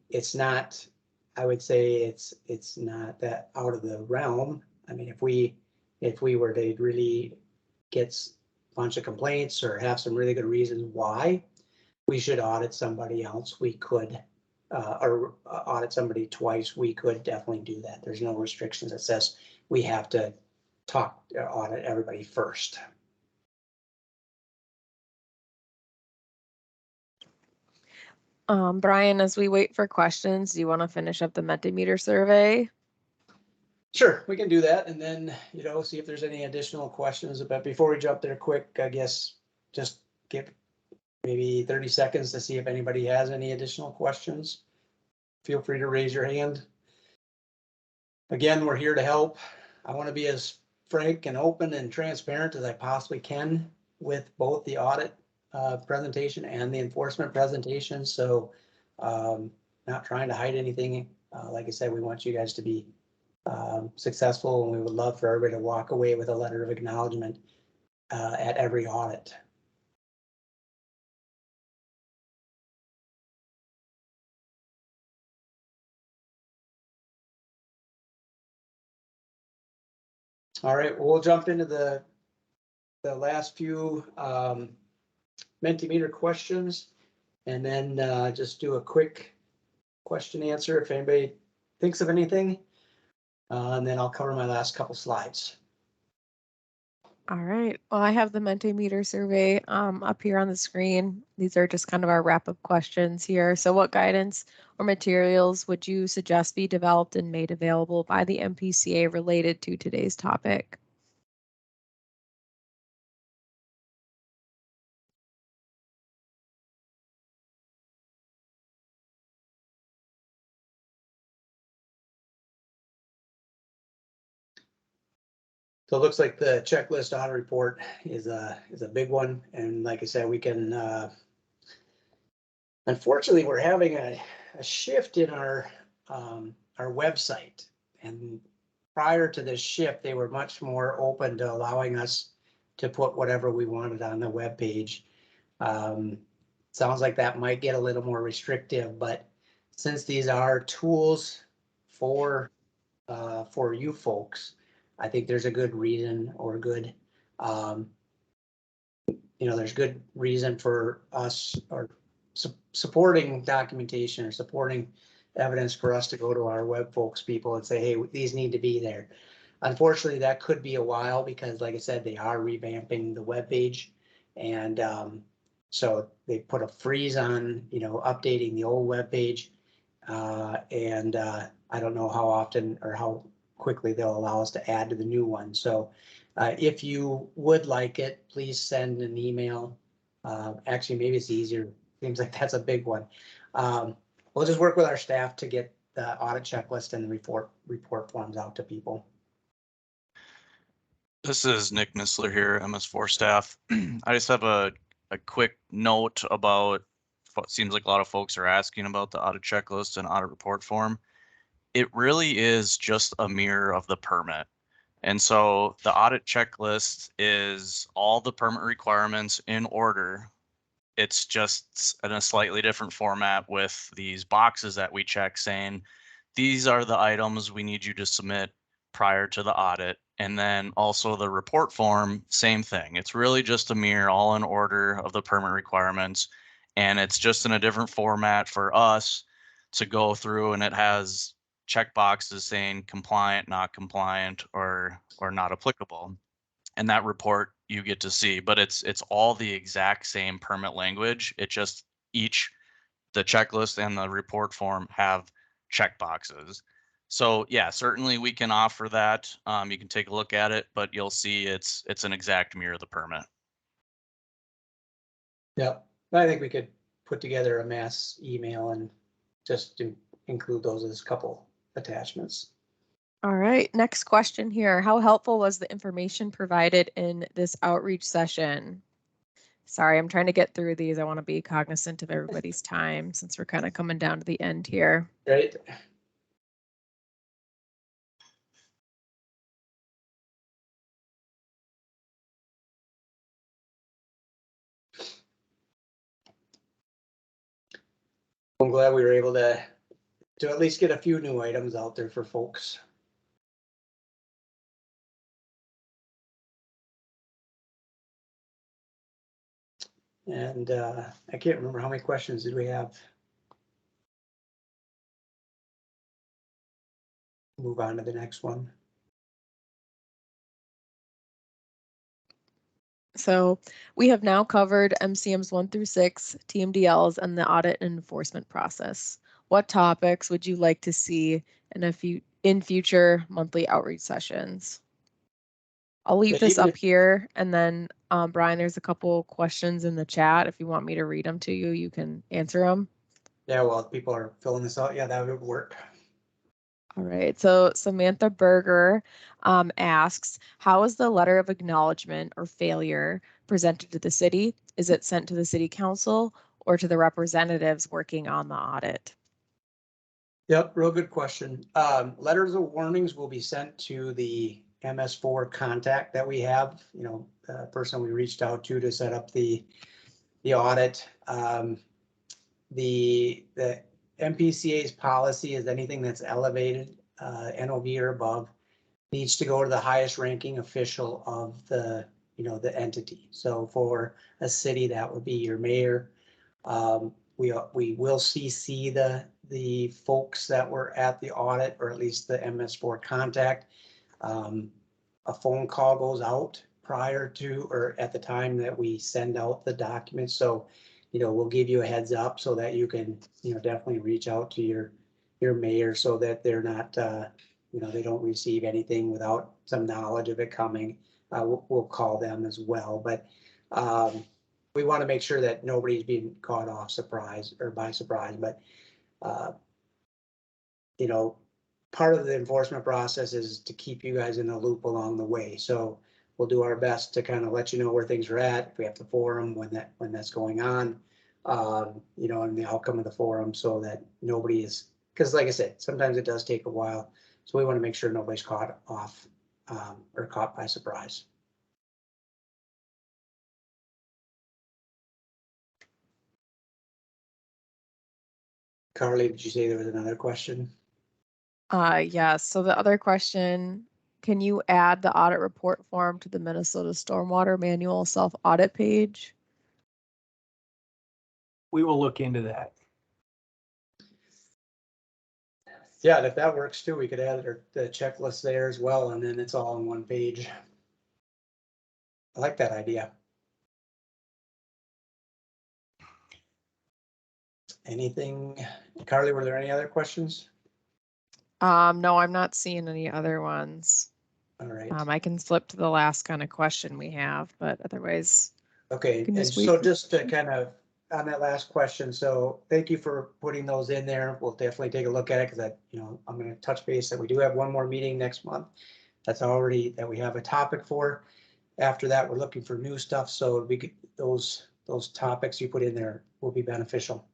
It's not, I would say it's not that out of the realm. I mean, if we were to really get a bunch of complaints or have some really good reasons why we should audit somebody else, we could, or audit somebody twice, we could definitely do that. There's no restrictions that says we have to audit everybody first. Brian, as we wait for questions, do you want to finish up the Mentimeter survey? Sure, we can do that, and then see if there's any additional questions. But before we jump there, quick, I guess just give maybe 30 seconds to see if anybody has any additional questions. Feel free to raise your hand. Again, we're here to help. I want to be as frank and open and transparent as I possibly can with both the audit presentation and the enforcement presentation. So not trying to hide anything. Like I said, we want you guys to be successful, and we would love for everybody to walk away with a letter of acknowledgement at every audit. All right, we'll jump into the last few Mentimeter questions, and then just do a quick question answer if anybody thinks of anything, and then I'll cover my last couple slides. All right. Well, I have the Mentimeter survey up here on the screen. These are just kind of our wrap-up questions here. So what guidance or materials would you suggest be developed and made available by the MPCA related to today's topic? So it looks like the checklist audit report is a big one, and like I said, we can. Unfortunately, we're having a shift in our website, and prior to this shift, they were much more open to allowing us to put whatever we wanted on the web page. Sounds like that might get a little more restrictive, but since these are tools for you folks, I think there's a good reason or good, there's good reason for us or supporting documentation or supporting evidence for us to go to our web folks people and say, hey, these need to be there. Unfortunately, that could be a while because like I said, they are revamping the webpage. And so they put a freeze on, updating the old webpage. And I don't know how often or how quickly they'll allow us to add to the new one. So if you would like it, please send an email. Actually, maybe it's easier. Seems like that's a big one. We'll just work with our staff to get the audit checklist and the report forms out to people. This is Nick Missler here, MS4 staff. I just have a quick note about what seems like a lot of folks are asking about the audit checklist and audit report form. It really is just a mirror of the permit. And so the audit checklist is all the permit requirements in order. It's just in a slightly different format with these boxes that we check saying, these are the items we need you to submit prior to the audit. And then also the report form, same thing. It's really just a mirror, all in order of the permit requirements. And it's just in a different format for us to go through, and it has check boxes saying compliant, not compliant, or not applicable. And that report you get to see, but it's all the exact same permit language. It just the checklist and the report form have check boxes. So yeah, certainly we can offer that. You can take a look at it, but you'll see it's an exact mirror of the permit. Yep, I think we could put together a mass email and just include those as a couple attachments. All right, next question here. How helpful was the information provided in this outreach session? Sorry, I'm trying to get through these. I want to be cognizant of everybody's time since we're kind of coming down to the end here. Right. I'm glad we were able to at least get a few new items out there for folks. And I can't remember how many questions did we have. Move on to the next one. So we have now covered MCMs 1 through 6, TMDLs, and the audit and enforcement process. What topics would you like to see in future monthly outreach sessions? I'll leave this up here, and then Brian, there's a couple questions in the chat. If you want me to read them to you, you can answer them. Yeah, well, if people are filling this out, yeah, that would work. All right, so Samantha Berger asks, how is the letter of acknowledgement or failure presented to the city? Is it sent to the city council or to the representatives working on the audit? Yep, real good question. Letters of warnings will be sent to the MS4 contact that we have, the person we reached out to set up the audit. The MPCA's policy is anything that's elevated, NOV or above, needs to go to the highest ranking official of the entity. So for a city, that would be your mayor. We will CC the folks that were at the audit, or at least the MS4 contact. A phone call goes out prior to or at the time that we send out the documents. So, we'll give you a heads up so that you can, definitely reach out to your mayor so that they're not, they don't receive anything without some knowledge of it coming. We'll call them as well, but we want to make sure that nobody's being caught off by surprise. But part of the enforcement process is to keep you guys in the loop along the way. So we'll do our best to kind of let you know where things are at. If we have to forum when that's going on, and the outcome of the forum, so that nobody is, because like I said, sometimes it does take a while. So we want to make sure nobody's caught off or caught by surprise. Carly, did you say there was another question? Yes. So the other question, can you add the audit report form to the Minnesota Stormwater Manual self-audit page? We will look into that. Yeah, and if that works too, we could add the checklist there as well, and then it's all on one page. I like that idea. Anything, Carly, were there any other questions? No, I'm not seeing any other ones. All right. I can flip to the last kind of question we have, but otherwise, Okay, can and just wait so for just to questions. kind of, on that last question, so thank you for putting those in there. We'll definitely take a look at it, because I'm gonna touch base that we do have one more meeting next month. That's already, that we have a topic for. After that, we're looking for new stuff, so we could, those topics you put in there will be beneficial.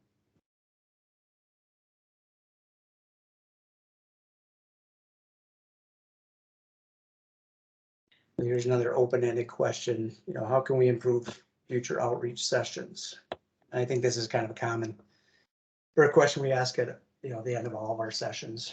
Here's another open-ended question, how can we improve future outreach sessions? I think this is kind of a common, or a question we ask at, the end of all of our sessions.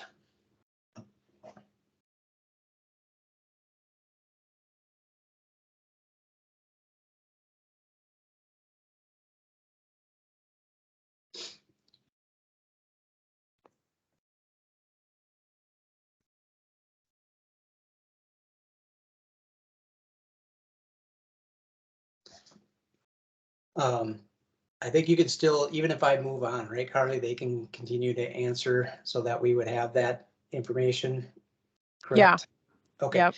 I think you can still, even if I move on, right, Carly, they can continue to answer so that we would have that information. Yeah. Correct? Okay. Yep.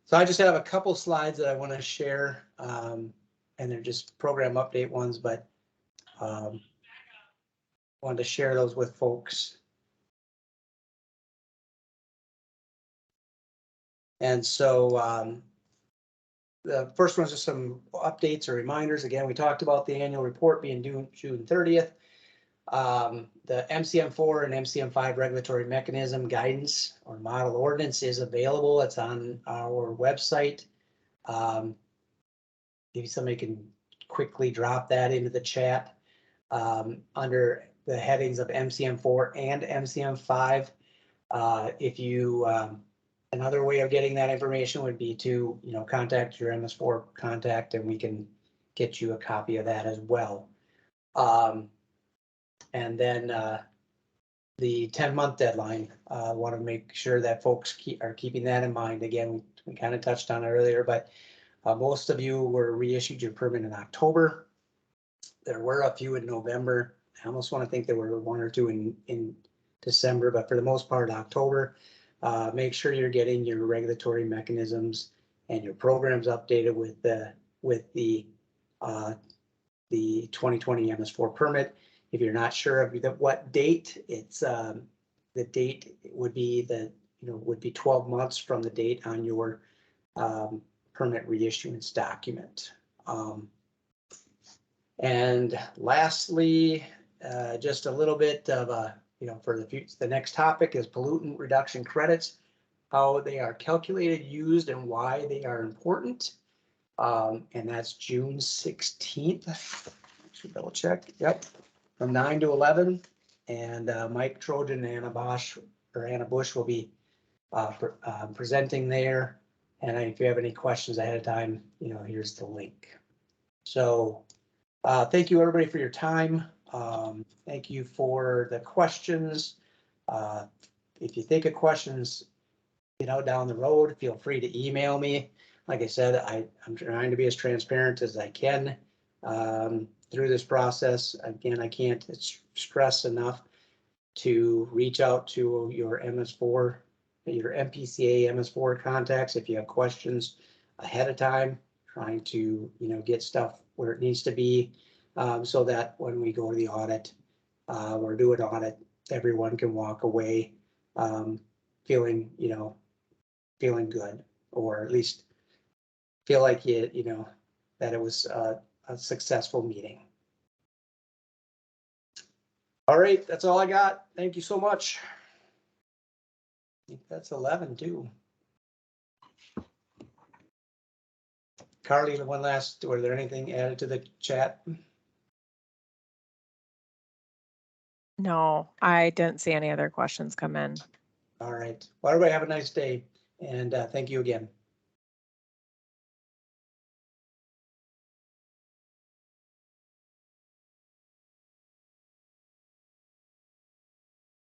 So I just have a couple slides that I want to share, and they're just program update ones, but wanted to share those with folks. And so the first one's just some updates or reminders. Again, we talked about the annual report being due June 30th. The MCM4 and MCM5 regulatory mechanism guidance or model ordinance is available. It's on our website. Maybe somebody can quickly drop that into the chat under the headings of MCM4 and MCM5. If you another way of getting that information would be to contact your MS4 contact, and we can get you a copy of that as well. And then the 10-month deadline, I want to make sure that folks are keeping that in mind. Again, we kind of touched on it earlier, but most of you were reissued your permit in October. There were a few in November. I almost want to think there were one or two in December, but for the most part, October. Make sure you're getting your regulatory mechanisms and your programs updated with the 2020 MS4 permit. If you're not sure of what date, it's the date would be would be 12 months from the date on your permit reissuance document. And lastly, just a little bit of for the future, the next topic is pollutant reduction credits, how they are calculated, used, and why they are important. And that's June 16th. Should double check. Yep, from 9 to 11. And Mike Trojan and Anna Bush will be presenting there. And if you have any questions ahead of time, here's the link. So thank you everybody for your time. Thank you for the questions. If you think of questions, down the road, feel free to email me. Like I said, I'm trying to be as transparent as I can through this process. Again, I can't stress enough to reach out to your MS4, your MPCA MS4 contacts if you have questions ahead of time, trying to get stuff where it needs to be, so that when we go to the audit or do an audit, everyone can walk away feeling feeling good, or at least feel like that it was a successful meeting. All right, that's all I got. Thank you so much. I think that's 11 too. Carly, one last, were there anything added to the chat? No, I didn't see any other questions come in. All right. Well, everybody have a nice day, and thank you again.